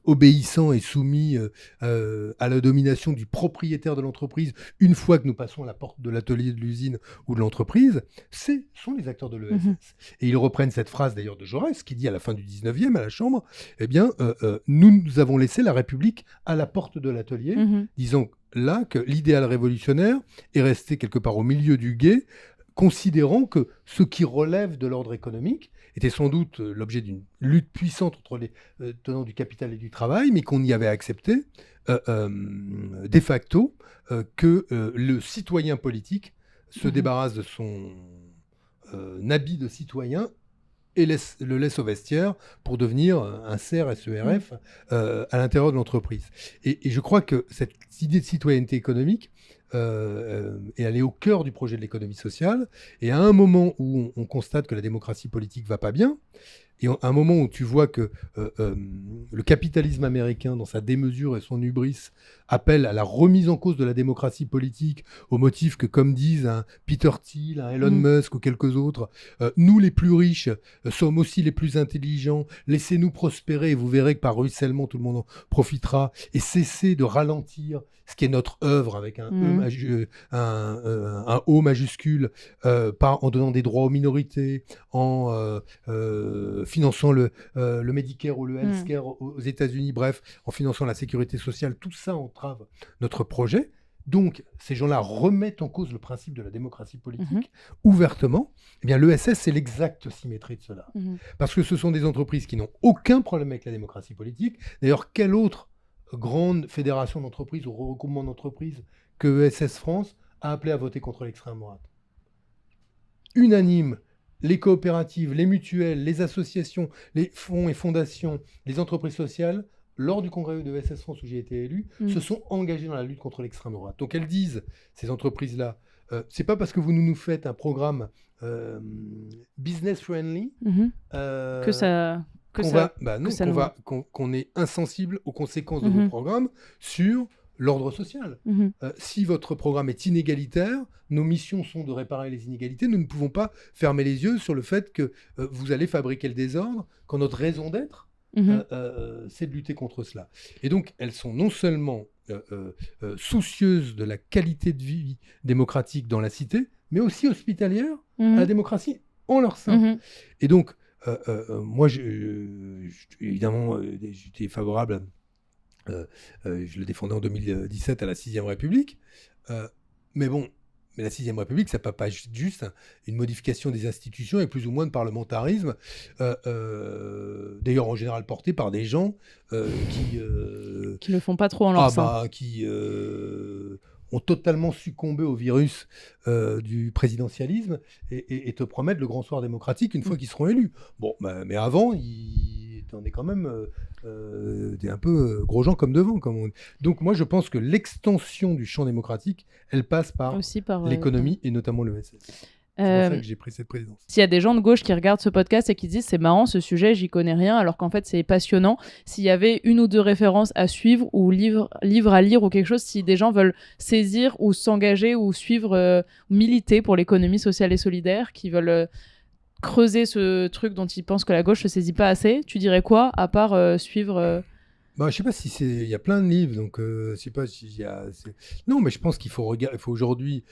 obéissants et soumis à la domination du propriétaire de l'entreprise une fois que nous passons à la porte de l'atelier de l'usine ou de l'entreprise. Sont les acteurs de l'ESS. Et ils reprennent cette phrase d'ailleurs de Jaurès qui dit à la fin du 19e à la Chambre, eh bien, nous avons laissé la République à la porte de l'atelier, disons là que l'idéal révolutionnaire est resté quelque part au milieu du gué, considérant que ce qui relève de l'ordre économique était sans doute l'objet d'une lutte puissante entre les tenants du capital et du travail, mais qu'on y avait accepté de facto que le citoyen politique se débarrasse de son habit de citoyen et le laisse au vestiaire pour devenir un SERF à l'intérieur de l'entreprise. Et je crois que cette idée de citoyenneté économique est allée au cœur du projet de l'économie sociale. Et à un moment où on constate que la démocratie politique va pas bien, et à un moment où tu vois que le capitalisme américain, dans sa démesure et son hubris, appelle à la remise en cause de la démocratie politique au motif que, comme disent un Peter Thiel, un Elon Musk ou quelques autres, nous les plus riches sommes aussi les plus intelligents, laissez-nous prospérer et vous verrez que par ruissellement tout le monde en profitera, et cessez de ralentir ce qui est notre œuvre avec un O majuscule, en donnant des droits aux minorités, en finançant le Medicare ou le Healthcare aux États-Unis, bref, en finançant la sécurité sociale, tout ça entrave notre projet. Donc, ces gens-là remettent en cause le principe de la démocratie politique ouvertement. Eh bien, l'ESS, c'est l'exacte symétrie de cela. Parce que ce sont des entreprises qui n'ont aucun problème avec la démocratie politique. D'ailleurs, quelle autre grande fédération d'entreprises ou regroupement d'entreprises que ESS France a appelé à voter contre l'extrême droite? Unanime. Les coopératives, les mutuelles, les associations, les fonds et fondations, les entreprises sociales, lors du congrès de ESS France où j'ai été élu, se sont engagées dans la lutte contre l'extrême droite. Donc elles disent, ces entreprises-là, c'est pas parce que vous nous faites un programme business friendly qu'on est insensible aux conséquences de vos programmes sur l'ordre social. Si votre programme est inégalitaire, nos missions sont de réparer les inégalités. Nous ne pouvons pas fermer les yeux sur le fait que vous allez fabriquer le désordre quand notre raison d'être, c'est de lutter contre cela. Et donc, elles sont non seulement soucieuses de la qualité de vie démocratique dans la cité, mais aussi hospitalières à la démocratie en leur sein. Et donc, moi, évidemment, j'étais favorable, je le défendais en 2017 à la 6e République, mais la 6e République, ça ne peut pas être juste une modification des institutions avec plus ou moins de parlementarisme, d'ailleurs en général porté par des gens qui le font pas trop en leur sein. Qui ont totalement succombé au virus du présidentialisme et te promettent le grand soir démocratique une fois qu'ils seront élus. Bon, mais avant, on est quand même un peu gros gens comme devant. Donc moi, je pense que l'extension du champ démocratique, elle passe par l'économie et notamment l'ESS. C'est pour ça que j'ai pris cette présidence. S'il y a des gens de gauche qui regardent ce podcast et qui disent c'est marrant ce sujet, j'y connais rien, alors qu'en fait c'est passionnant, s'il y avait une ou deux références à suivre ou livres à lire ou quelque chose, si des gens veulent saisir ou s'engager ou suivre, militer pour l'économie sociale et solidaire, qui veulent creuser ce truc dont ils pensent que la gauche ne saisit pas assez, tu dirais quoi à part suivre Bah, je sais pas si c'est. Il y a plein de livres, donc je sais pas s'il y a. Non, mais je pense qu'il faut il faut aujourd'hui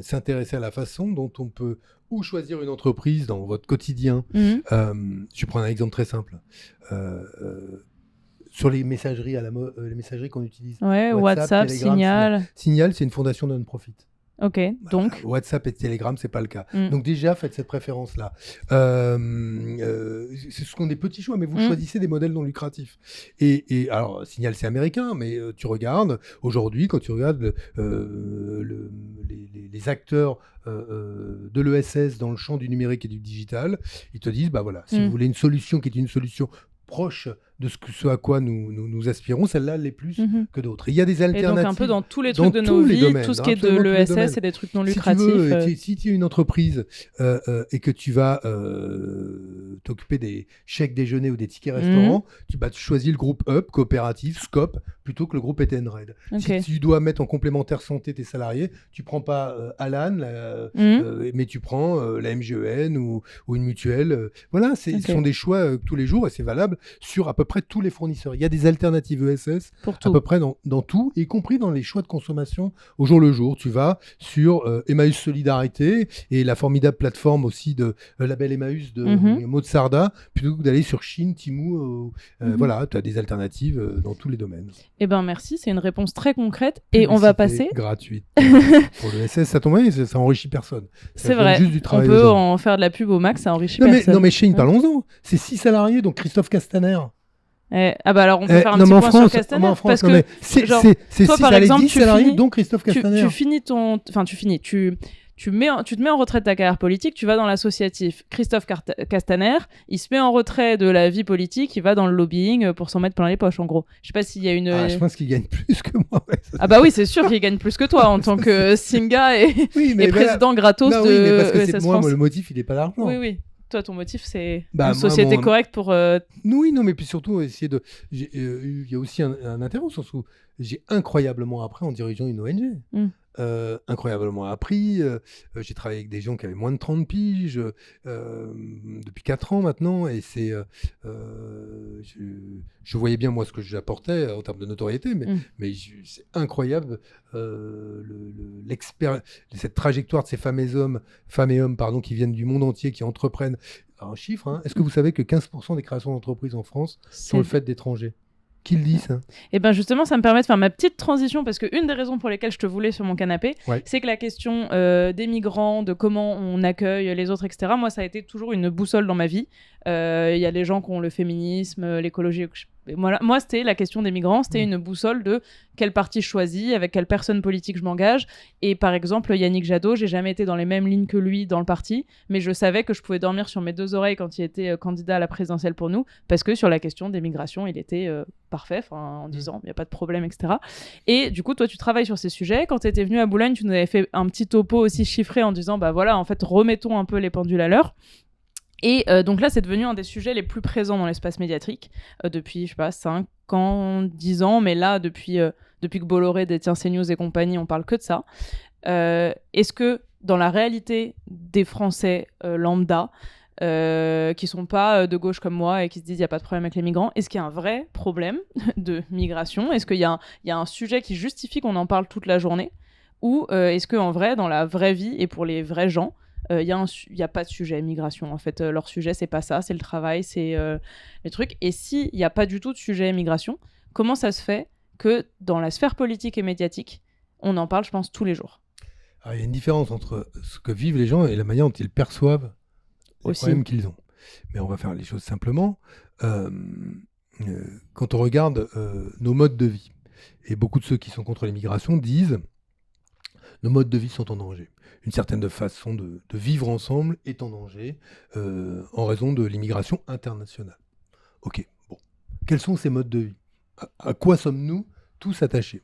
s'intéresser à la façon dont on peut ou choisir une entreprise dans votre quotidien. Mhm. Je prends un exemple très simple. Euh, euh, sur les messageries les messageries qu'on utilise, Ouais, WhatsApp, WhatsApp, Telegram, Signal. Signal. Signal, c'est une fondation non-profit. Ok, donc. WhatsApp et Telegram, c'est pas le cas. Mm. Donc déjà, faites cette préférence-là. Ce sont des petits choix, mais vous Mm. choisissez des modèles non lucratifs. Et alors, Signal, c'est américain, mais tu regardes, aujourd'hui, quand tu regardes les acteurs de l'ESS dans le champ du numérique et du digital, ils te disent, bah voilà, si vous voulez une solution qui est une solution proche de ce à quoi nous aspirons, celle-là l'est plus que d'autres. Il y a des Et alternatives. donc un peu dans tous les trucs de nos vies, domaines, tout ce qui est de l'ESS et des trucs non lucratifs. Si tu es une entreprise et que tu vas t'occuper des chèques déjeuner ou des tickets restaurants, tu choisis le groupe Up, coopérative, Scope, plutôt que le groupe Edenred. Okay. Si tu dois mettre en complémentaire santé tes salariés, tu prends pas Alan, mais tu prends la MGEN ou une mutuelle. Voilà, ce sont des choix tous les jours et c'est valable sur à peu près tous les fournisseurs. Il y a des alternatives ESS à peu près dans tout, y compris dans les choix de consommation au jour le jour. Tu vas sur Emmaüs Solidarité et la formidable plateforme aussi de label Emmaüs de Maud Sarda, plutôt que d'aller sur Chine, Temu. Voilà, tu as des alternatives dans tous les domaines. Eh ben merci, c'est une réponse très concrète. Et on va passer... gratuite. Pour l'ESS, ça tombe bien, ça enrichit personne. C'est vrai, juste du travail on peut en faire de la pub au max, ça enrichit personne. Non mais Chine, parlons-en. C'est 6 salariés, donc Christophe Castaner. Ah bah alors on peut faire un petit point sur Castaner parce que c'est toi par exemple 10 salariés dont Christophe Castaner. Tu te mets en retrait de ta carrière politique, tu vas dans l'associatif. Christophe Castaner, il se met en retrait de la vie politique, il va dans le lobbying pour s'en mettre plein les poches en gros. Je sais pas s'il y a une... je pense qu'il gagne plus que moi. Ouais, bah oui, c'est sûr qu'il gagne plus que toi en tant que Singa et président gratos de mais parce que ESS moi, France. Le motif, il n'est pas l'argent. Oui. Toi, ton motif, c'est une société correcte pour... Oui, non, mais puis surtout, essayer de... Il y a aussi un intérêt au sens où j'ai incroyablement appris en dirigeant une ONG. Incroyablement appris. J'ai travaillé avec des gens qui avaient moins de 30 piges depuis 4 ans maintenant, et c'est... je voyais bien, moi, ce que j'apportais en termes de notoriété, mais c'est incroyable cette trajectoire de ces femmes et hommes qui viennent du monde entier, qui entreprennent. Alors, un chiffre, hein, est-ce que vous savez que 15% des créations d'entreprises en France sont le fait d'étrangers ? Qui le dit, ça ? Et bien justement, ça me permet de faire ma petite transition, parce qu'une des raisons pour lesquelles je te voulais sur mon canapé, c'est que la question des migrants, de comment on accueille les autres, etc., moi, ça a été toujours une boussole dans ma vie. Il y a les gens qui ont le féminisme, l'écologie... Moi, c'était la question des migrants, c'était une boussole de quel parti je choisis, avec quelle personne politique je m'engage. Et par exemple, Yannick Jadot, j'ai jamais été dans les mêmes lignes que lui dans le parti, mais je savais que je pouvais dormir sur mes 2 oreilles quand il était candidat à la présidentielle pour nous, parce que sur la question des migrations, il était parfait, en disant il n'y a pas de problème, etc. Et du coup, toi, tu travailles sur ces sujets. Quand tu étais venu à Boulogne, tu nous avais fait un petit topo aussi chiffré en disant, bah voilà, en fait, remettons un peu les pendules à l'heure. Et donc là, c'est devenu un des sujets les plus présents dans l'espace médiatique depuis, je sais pas, 5 ans, 10 ans, mais là, depuis que Bolloré détient CNews et compagnie, on parle que de ça. Est-ce que dans la réalité des Français lambda, qui sont pas de gauche comme moi et qui se disent il n'y a pas de problème avec les migrants, est-ce qu'il y a un vrai problème de migration ? Est-ce qu'il y a un sujet qui justifie qu'on en parle toute la journée ? Ou est-ce qu'en vrai, dans la vraie vie et pour les vrais gens, il n'y a pas de sujet migration, en fait. Leur sujet, c'est pas ça, c'est le travail, c'est les trucs. Et s'il n'y a pas du tout de sujet migration, comment ça se fait que dans la sphère politique et médiatique, on en parle, je pense, tous les jours ? Alors, il y a une différence entre ce que vivent les gens et la manière dont ils perçoivent les problèmes qu'ils ont. Mais on va faire les choses simplement. Quand on regarde nos modes de vie, et beaucoup de ceux qui sont contre l'immigration disent nos modes de vie sont en danger. Une certaine façon de vivre ensemble est en danger en raison de l'immigration internationale. Ok, bon. Quels sont ces modes de vie ? À quoi sommes-nous tous attachés ?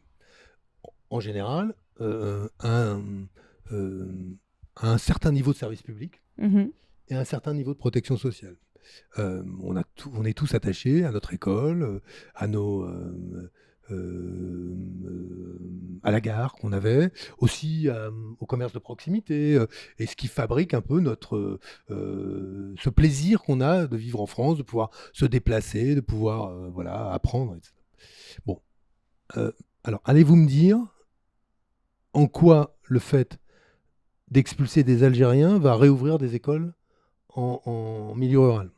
En général, à un certain niveau de service public et à un certain niveau de protection sociale. On est tous attachés à notre école, à nos à la gare qu'on avait, aussi au commerce de proximité, et ce qui fabrique un peu ce plaisir qu'on a de vivre en France, de pouvoir se déplacer, de pouvoir voilà, apprendre, etc. Bon, alors allez-vous me dire en quoi le fait d'expulser des Algériens va réouvrir des écoles en milieu rural?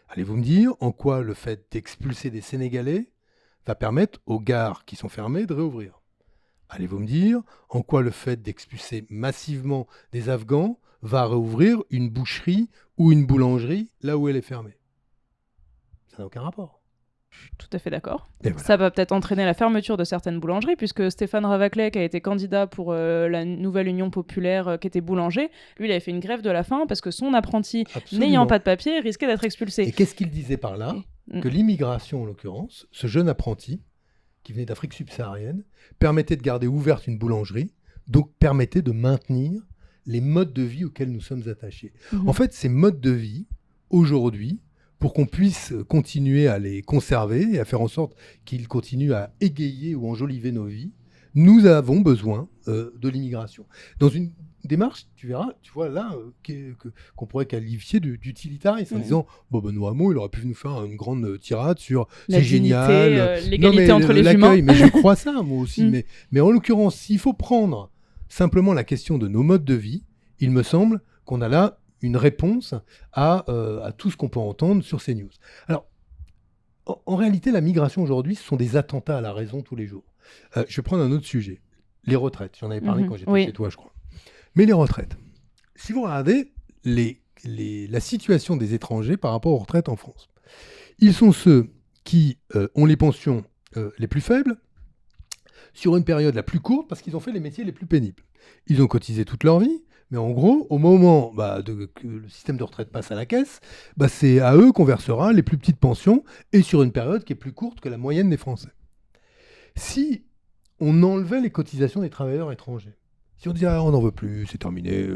Allez-vous me dire en quoi le fait d'expulser des Sénégalais va permettre aux gares qui sont fermées de réouvrir? Allez-vous me dire en quoi le fait d'expulser massivement des Afghans va réouvrir une boucherie ou une boulangerie là où elle est fermée? Ça n'a aucun rapport. Je suis tout à fait d'accord. Et voilà. Ça va peut-être entraîner la fermeture de certaines boulangeries, puisque Stéphane Ravaclet, qui a été candidat pour la nouvelle Union populaire, qui était boulanger, lui, il avait fait une grève de la faim parce que son apprenti, Absolument. n'ayant pas de papier, risquait d'être expulsé. Et qu'est-ce qu'il disait par là? Que l'immigration, en l'occurrence, ce jeune apprenti, qui venait d'Afrique subsaharienne, permettait de garder ouverte une boulangerie, donc permettait de maintenir les modes de vie auxquels nous sommes attachés. En fait, ces modes de vie, aujourd'hui, pour qu'on puisse continuer à les conserver et à faire en sorte qu'ils continuent à égayer ou enjoliver nos vies, nous avons besoin de l'immigration. Dans une démarche, tu verras, tu vois là, qu'on pourrait qualifier d'utilitarisme, en disant Benoît Hamon, il aurait pu nous faire une grande tirade sur c'est génial, l'égalité entre les humains. Mais je crois ça, moi aussi. Mais en l'occurrence, s'il faut prendre simplement la question de nos modes de vie, il me semble qu'on a là une réponse à tout ce qu'on peut entendre sur ces news. Alors, en réalité, la migration aujourd'hui, ce sont des attentats à la raison tous les jours. Je vais prendre un autre sujet. Les retraites. J'en avais parlé quand j'étais chez toi, je crois. Mais les retraites. Si vous regardez la situation des étrangers par rapport aux retraites en France, ils sont ceux qui ont les pensions les plus faibles sur une période la plus courte parce qu'ils ont fait les métiers les plus pénibles. Ils ont cotisé toute leur vie. Mais en gros, au moment que le système de retraite passe à la caisse, c'est à eux qu'on versera les plus petites pensions et sur une période qui est plus courte que la moyenne des Français. Si on enlevait les cotisations des travailleurs étrangers, si on disait on n'en veut plus, c'est terminé,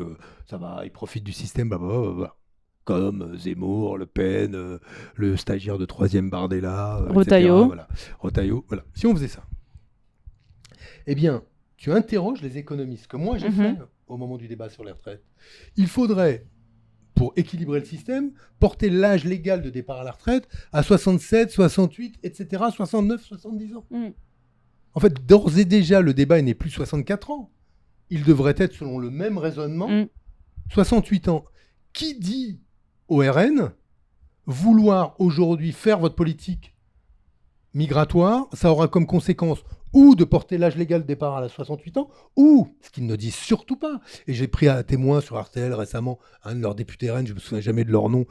ça va, ils profitent du système, comme Zemmour, Le Pen, le stagiaire de 3e Bardella, Retailleau. Retailleau, voilà. Si on faisait ça, eh bien, tu interroges les économistes, que moi j'ai fait au moment du débat sur les retraites. Il faudrait, pour équilibrer le système, porter l'âge légal de départ à la retraite à 67, 68, etc., 69, 70 ans. En fait, d'ores et déjà, le débat n'est plus 64 ans. Il devrait être, selon le même raisonnement, 68 ans. Qui dit au RN vouloir aujourd'hui faire votre politique migratoire, ça aura comme conséquence ou de porter l'âge légal de départ à 68 ans, ou, ce qu'ils ne disent surtout pas, et j'ai pris à témoin sur RTL récemment un de leurs députés RN, je ne me souviens jamais de leur nom,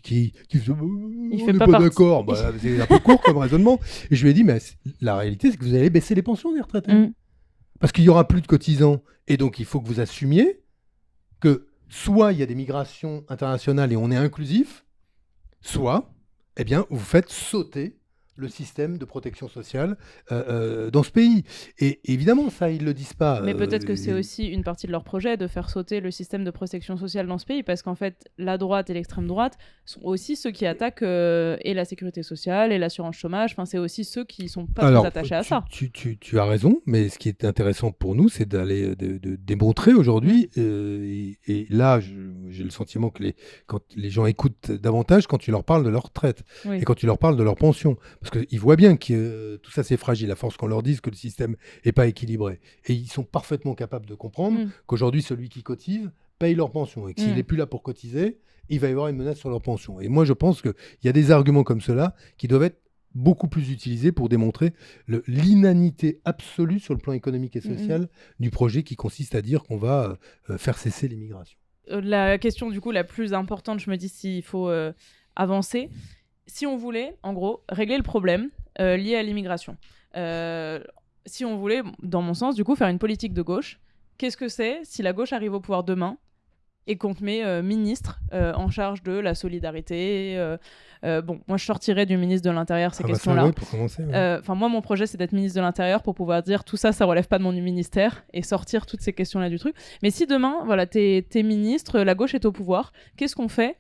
qui il fait n'est pas pas d'accord, c'est un peu court comme raisonnement, et je lui ai dit, mais la réalité, c'est que vous allez baisser les pensions des retraités, parce qu'il n'y aura plus de cotisants, et donc il faut que vous assumiez que soit il y a des migrations internationales et on est inclusif, soit, eh bien, vous faites sauter le système de protection sociale dans ce pays. Et évidemment, ça, ils ne le disent pas. Mais peut-être que c'est aussi une partie de leur projet de faire sauter le système de protection sociale dans ce pays, parce qu'en fait, la droite et l'extrême droite sont aussi ceux qui attaquent et la sécurité sociale et l'assurance chômage. Enfin, c'est aussi ceux qui ne sont pas très attachés à ça. Tu as raison, mais ce qui est intéressant pour nous, c'est d'aller de démontrer aujourd'hui, et là, j'ai le sentiment que quand les gens écoutent davantage quand tu leur parles de leur retraite et quand tu leur parles de leur pension. Parce qu'ils voient bien que tout ça, c'est fragile, à force qu'on leur dise que le système n'est pas équilibré. Et ils sont parfaitement capables de comprendre qu'aujourd'hui, celui qui cotise paye leur pension. Et que s'il n'est plus là pour cotiser, il va y avoir une menace sur leur pension. Et moi, je pense qu'il y a des arguments comme cela qui doivent être beaucoup plus utilisés pour démontrer l'inanité absolue sur le plan économique et social du projet qui consiste à dire qu'on va faire cesser l'immigration. La question, du coup, la plus importante, je me dis s'il faut avancer... Si on voulait, en gros, régler le problème lié à l'immigration, si on voulait, dans mon sens, du coup, faire une politique de gauche, qu'est-ce que c'est si la gauche arrive au pouvoir demain et qu'on te met ministre en charge de la solidarité moi, je sortirais du ministre de l'Intérieur ces questions-là. Ça, pour commencer. Moi, mon projet, c'est d'être ministre de l'Intérieur pour pouvoir dire tout ça, ça relève pas de mon ministère et sortir toutes ces questions-là du truc. Mais si demain, voilà, t'es ministre, la gauche est au pouvoir, qu'est-ce qu'on fait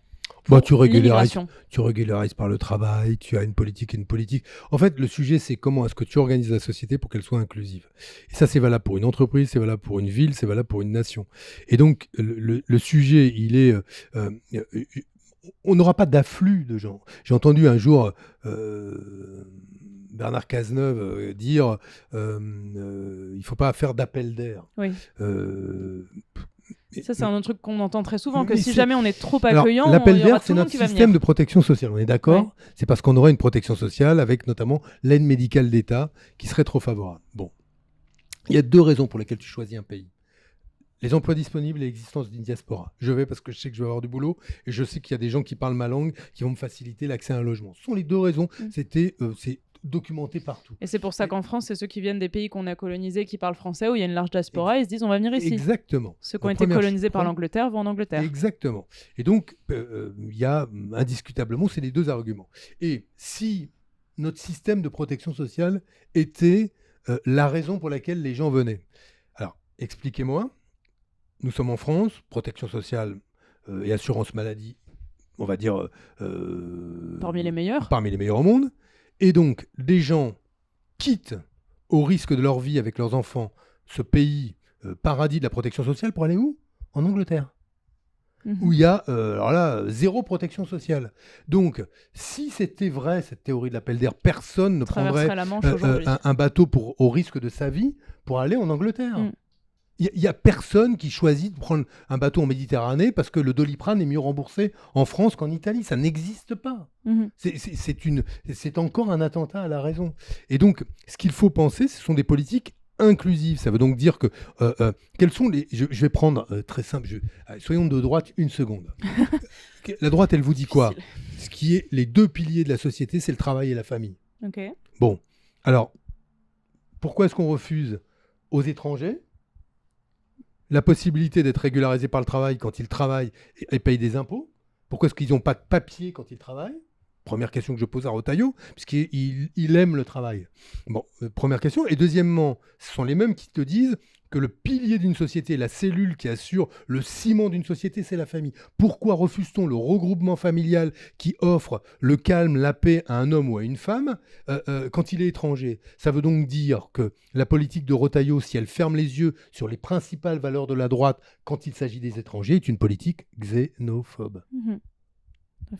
Bah, pour l'immigration. tu régularises par le travail, tu as une politique et une politique. En fait, le sujet, c'est comment est-ce que tu organises la société pour qu'elle soit inclusive. Et ça, c'est valable pour une entreprise, c'est valable pour une ville, c'est valable pour une nation. Et donc, le sujet, il est... euh, on n'aura pas d'afflux de gens. J'ai entendu un jour Bernard Cazeneuve dire il ne faut pas faire d'appel d'air. Oui. Euh, Ça, c'est un autre truc qu'on entend très souvent, que mais si c'est- jamais on est trop Alors, accueillant, l'appel il y aura d'air, tout c'est le monde notre qui va système venir. de protection sociale. On est d'accord? Ouais. C'est parce qu'on aurait une protection sociale avec notamment l'aide médicale d'État qui serait trop favorable. Bon. Il y a deux raisons pour lesquelles tu choisis un pays. Les emplois disponibles et l'existence d'une diaspora. Je vais parce que je sais que je vais avoir du boulot et je sais qu'il y a des gens qui parlent ma langue qui vont me faciliter l'accès à un logement. Ce sont les deux raisons. C'est documenté partout. Et c'est pour ça qu'en France, c'est ceux qui viennent des pays qu'on a colonisés, qui parlent français, où il y a une large diaspora, ils se disent on va venir ici. Exactement. Ceux qui ont Donc, été colonisés par l'Angleterre vont en Angleterre. Exactement. Et donc, il y a indiscutablement, c'est les deux arguments. Et si notre système de protection sociale était la raison pour laquelle les gens venaient. Alors, expliquez-moi, nous sommes en France, protection sociale et assurance maladie, on va dire... Parmi les meilleurs. Parmi les meilleurs au monde. Et donc, des gens quittent au risque de leur vie avec leurs enfants ce pays paradis de la protection sociale pour aller où? En Angleterre. Où il y a alors là, zéro protection sociale. Donc, si c'était vrai, cette théorie de l'appel d'air, personne ne prendrait la Manche aujourd'hui. un bateau au risque de sa vie pour aller en Angleterre. Il n'y a personne qui choisit de prendre un bateau en Méditerranée parce que le Doliprane est mieux remboursé en France qu'en Italie. Ça n'existe pas. C'est encore un attentat à la raison. Et donc, ce qu'il faut penser, ce sont des politiques inclusives. Ça veut donc dire que quels sont les... Je vais prendre très simple. Soyons de droite une seconde. La droite, elle vous dit quoi? Ce qui est les deux piliers de la société, c'est le travail et la famille. Okay. Bon, alors, pourquoi est-ce qu'on refuse aux étrangers la possibilité d'être régularisé par le travail quand ils travaillent et payent des impôts? Pourquoi est-ce qu'ils n'ont pas de papier quand ils travaillent? Première question que je pose à Retailleau, puisqu'il aime le travail. Bon, première question. Et deuxièmement, ce sont les mêmes qui te disent que le pilier d'une société, la cellule qui assure le ciment d'une société, c'est la famille. Pourquoi refuse-t-on le regroupement familial qui offre le calme, la paix à un homme ou à une femme quand il est étranger? Ça veut donc dire que la politique de Retailleau, si elle ferme les yeux sur les principales valeurs de la droite quand il s'agit des étrangers, est une politique xénophobe.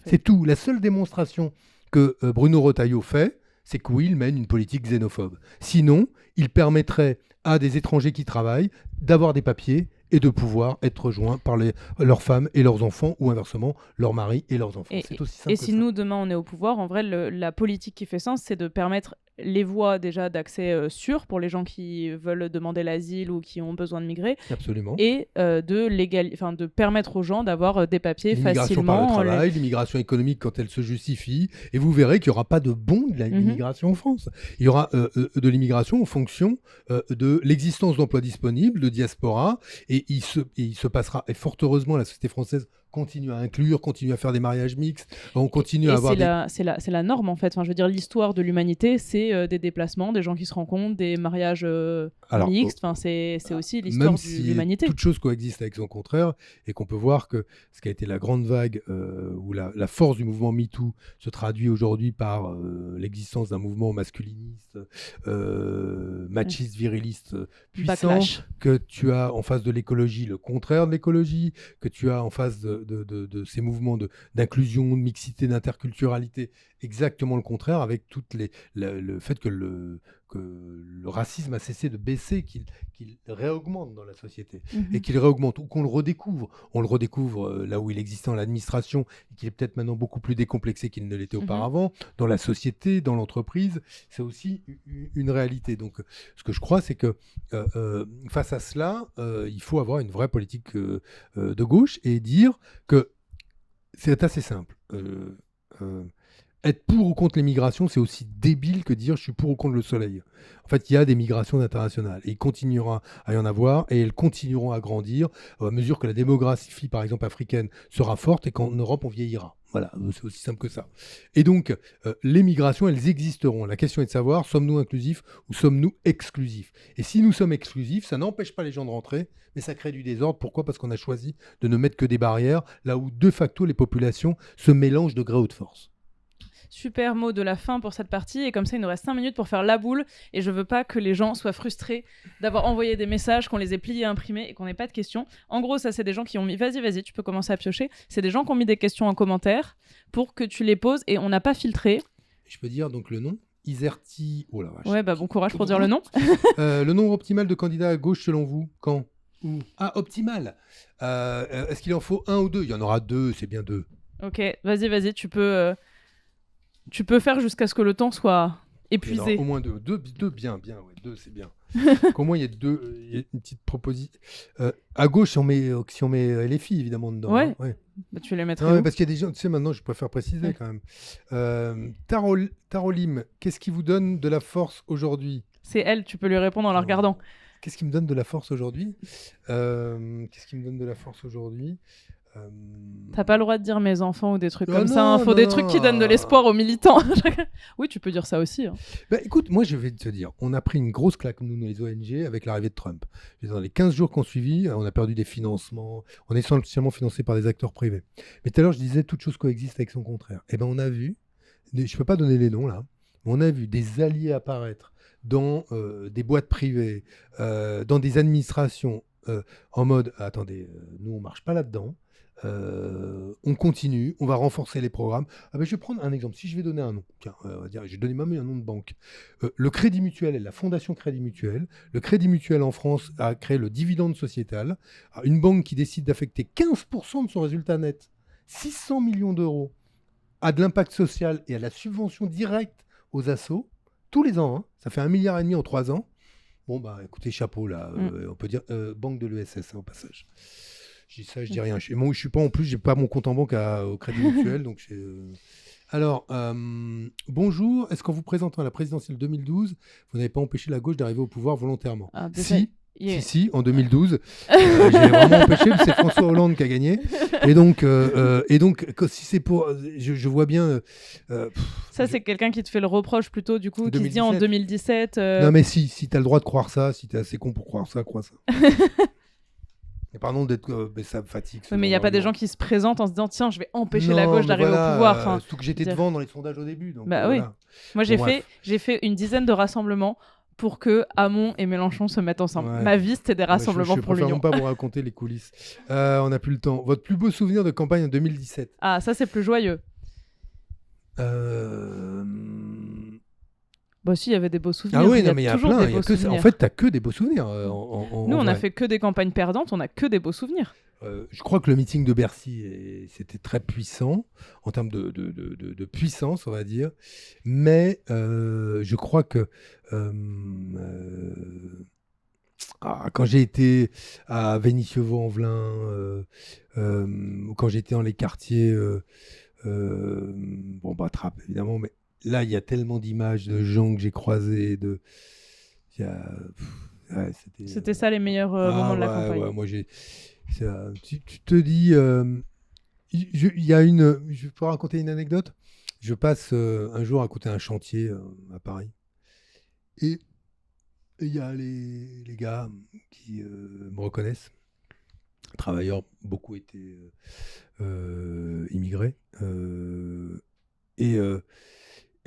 C'est tout. La seule démonstration que Bruno Retailleau fait, c'est que oui, il mène une politique xénophobe. Sinon, il permettrait à des étrangers qui travaillent d'avoir des papiers et de pouvoir être rejoints par leurs femmes et leurs enfants, ou inversement, leurs maris et leurs enfants. C'est aussi simple et que si ça. nous, demain, on est au pouvoir, en vrai, la politique qui fait sens, c'est de permettre les voies déjà d'accès sûres pour les gens qui veulent demander l'asile ou qui ont besoin de migrer. Absolument. Et de permettre aux gens d'avoir des papiers l'immigration facilement. Par le travail, l'immigration économique quand elle se justifie. Et vous verrez qu'il n'y aura pas de bon de l'immigration en France. Il y aura de l'immigration en fonction de l'existence d'emplois disponibles, de diaspora. Et il se passera, et fort heureusement, la société française continue à inclure, continue à faire des mariages mixtes, on continue à avoir c'est la norme en fait. Enfin, je veux dire, l'histoire de l'humanité, c'est des déplacements, des gens qui se rencontrent, des mariages mixtes. Enfin, c'est aussi l'histoire de l'humanité. Toute chose coexiste avec son contraire, et qu'on peut voir que ce qui a été la grande vague où la force du mouvement MeToo se traduit aujourd'hui par l'existence d'un mouvement masculiniste, machiste, viriliste, puissant, Backlash. que tu as en face de l'écologie le contraire de l'écologie, que tu as en face de ces mouvements d'inclusion, de mixité, d'interculturalité, exactement le contraire, avec le fait que le racisme a cessé de baisser, qu'il réaugmente dans la société, et qu'il réaugmente, ou qu'on le redécouvre. On le redécouvre là où il existait dans l'administration, et qu'il est peut-être maintenant beaucoup plus décomplexé qu'il ne l'était auparavant, dans la société, dans l'entreprise. C'est aussi une réalité. Donc, ce que je crois, c'est que face à cela, il faut avoir une vraie politique de gauche et dire que c'est assez simple. être pour ou contre les migrations, c'est aussi débile que dire je suis pour ou contre le soleil. En fait, il y a des migrations internationales et il continuera à y en avoir et elles continueront à grandir à mesure que la démographie, par exemple, africaine sera forte et qu'en Europe, on vieillira. Voilà, c'est aussi simple que ça. Et donc, les migrations, elles existeront. La question est de savoir, sommes-nous inclusifs ou sommes-nous exclusifs? Et si nous sommes exclusifs, ça n'empêche pas les gens de rentrer, mais ça crée du désordre. Pourquoi? Parce qu'on a choisi de ne mettre que des barrières, là où de facto les populations se mélangent de gré ou de force. Super mot de la fin pour cette partie, et comme ça il nous reste 5 minutes pour faire la boule, et je veux pas que les gens soient frustrés d'avoir envoyé des messages, qu'on les ait pliés, imprimés et qu'on n'ait pas de questions. En gros, ça c'est des gens qui ont mis, vas-y, tu peux commencer à piocher, c'est des gens qui ont mis des questions en commentaire pour que tu les poses, et on n'a pas filtré. Je peux dire donc le nom? Iserti, oh la vache. Ouais, bah bon courage pour dire le nom. Le nombre optimal de candidats à gauche selon vous, quand? Où? Ah, optimal. Est-ce qu'il en faut 1 ou 2? Il y en aura 2, c'est bien 2. Ok, vas-y, tu peux faire jusqu'à ce que le temps soit épuisé. Au moins 2. 2 bien, ouais, 2 c'est bien. Qu'au moins il y ait une petite proposition. À gauche, si on met les filles évidemment dedans. Ouais. Hein, ouais. Bah, tu les mettrais Non, où? parce qu'il y a des gens, tu sais, maintenant je préfère préciser quand même. Tarolim, qu'est-ce qui vous donne de la force aujourd'hui? C'est elle, tu peux lui répondre en la regardant. Qu'est-ce qui me donne de la force aujourd'hui? Qu'est-ce qui me donne de la force aujourd'hui? T'as pas le droit de dire mes enfants ou des trucs comme non, ça. Hein. Faut des non. trucs qui donnent de l'espoir aux militants. Oui, tu peux dire ça aussi. Hein. Bah, écoute, moi je vais te dire, on a pris une grosse claque, nous, les ONG, avec l'arrivée de Trump. Dans les 15 jours qu'on suivi, on a perdu des financements, on est essentiellement financé par des acteurs privés. Mais tout à l'heure, je disais, toute chose coexiste avec son contraire. Et ben on a vu, je peux pas donner les noms là, mais on a vu des alliés apparaître dans des boîtes privées, dans des administrations, en mode, attendez, nous on marche pas là-dedans. On continue, on va renforcer les programmes. Ah ben, je vais prendre un exemple. Si je vais donner un nom, tiens, on va dire, je vais donner même un nom de banque. Le Crédit Mutuel et la Fondation Crédit Mutuel. Le Crédit Mutuel en France a créé le dividende sociétal. Une banque qui décide d'affecter 15% de son résultat net, 600 millions d'euros, à de l'impact social et à la subvention directe aux assos, tous les ans. Hein. Ça fait 1,5 milliard en 3 ans. Bon, bah écoutez, chapeau là, on peut dire banque de l'ESS hein, au passage. Je dis ça, je dis rien. Moi, je suis pas en plus, j'ai pas mon compte en banque au Crédit Mutuel, donc Alors, bonjour. Est-ce qu'en vous présentant à la présidentielle 2012, vous n'avez pas empêché la gauche d'arriver au pouvoir volontairement? Si, en 2012, j'ai vraiment empêché, c'est François Hollande qui a gagné. Et donc si c'est pour, je vois bien. Ça, c'est quelqu'un qui te fait le reproche plutôt, du coup, 2017. Qui se dit en 2017. Non, mais si t'as le droit de croire ça, si t'es assez con pour croire ça, crois ça. Et pardon d'être, ça me fatigue. Oui, mais il n'y a pas des gens qui se présentent en se disant tiens, je vais empêcher la gauche d'arriver au pouvoir. Enfin, surtout que j'étais devant dans les sondages au début. Donc, bah oui. Moi, j'ai fait une dizaine de rassemblements pour que Hamon et Mélenchon se mettent ensemble. Ouais. Ma vie, c'était des rassemblements pour l'Union. Je ne préfère pas vous raconter les coulisses. On n'a plus le temps. Votre plus beau souvenir de campagne en 2017? Ah, ça, c'est plus joyeux. Bah si, il y avait des beaux souvenirs. Ah oui, non, mais il y a plein. En fait, tu n'as que des beaux souvenirs. Nous, on n'a fait que des campagnes perdantes, on n'a que des beaux souvenirs. Je crois que le meeting de Bercy, c'était très puissant, en termes de puissance, on va dire. Mais je crois que quand j'ai été à Vénissieux-Vaux-en-Velin, ou quand j'étais dans les quartiers, Trappes, évidemment, mais là, il y a tellement d'images de gens que j'ai croisés. C'était ça les meilleurs moments de la campagne. Ouais, moi, tu te dis, je peux raconter une anecdote. Je passe un jour à côté d'un chantier à Paris. Et il y a les gars qui me reconnaissent. Travailleurs, beaucoup étaient immigrés.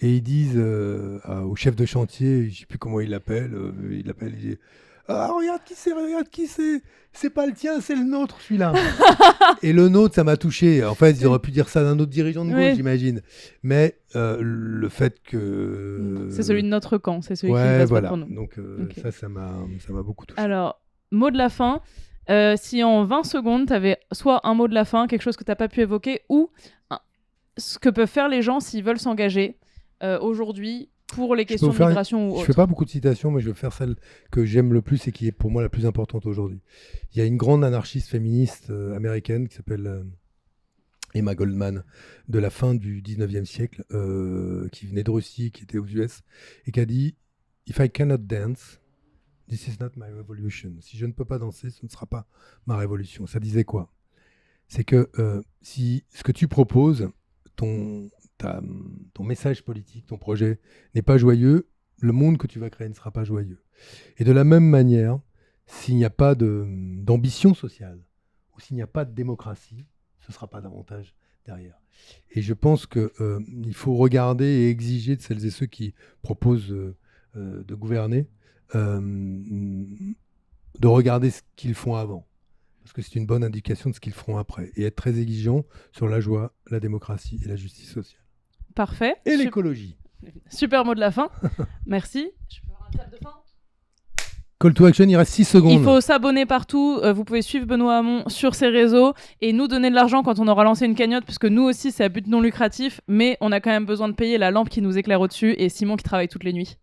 Et ils disent au chef de chantier, je ne sais plus comment il l'appelle, il dit ah, regarde qui c'est, c'est pas le tien, c'est le nôtre celui-là. Et le nôtre, ça m'a touché. En fait, ils auraient pu dire ça d'un autre dirigeant de gauche, j'imagine. Mais le fait que. C'est celui de notre camp, c'est celui qui ne passe pas pour nous. Donc, ça m'a beaucoup touché. Alors, mot de la fin. Si en 20 secondes, tu avais soit un mot de la fin, quelque chose que tu n'as pas pu évoquer, ou ce que peuvent faire les gens s'ils veulent s'engager aujourd'hui pour les questions de migration ou autre. Je ne fais pas beaucoup de citations, mais je vais faire celle que j'aime le plus et qui est pour moi la plus importante aujourd'hui. Il y a une grande anarchiste féministe américaine qui s'appelle Emma Goldman, de la fin du 19e siècle, qui venait de Russie, qui était aux US, et qui a dit « If I cannot dance, this is not my revolution ». Si je ne peux pas danser, ce ne sera pas ma révolution. Ça disait quoi? C'est que si ce que tu proposes, ton message politique, ton projet n'est pas joyeux, le monde que tu vas créer ne sera pas joyeux. Et de la même manière, s'il n'y a pas d'ambition sociale, ou s'il n'y a pas de démocratie, ce ne sera pas davantage derrière. Et je pense qu'il faut regarder et exiger de celles et ceux qui proposent de gouverner, de regarder ce qu'ils font avant. Parce que c'est une bonne indication de ce qu'ils feront après. Et être très exigeant sur la joie, la démocratie et la justice sociale. Parfait. Et l'écologie. Super mot de la fin. Merci. Je peux avoir un clap de fin. Call to action, il reste 6 secondes. Il faut s'abonner partout. Vous pouvez suivre Benoît Hamon sur ses réseaux et nous donner de l'argent quand on aura lancé une cagnotte, parce que nous aussi, c'est à but non lucratif, mais on a quand même besoin de payer la lampe qui nous éclaire au-dessus et Simon qui travaille toutes les nuits.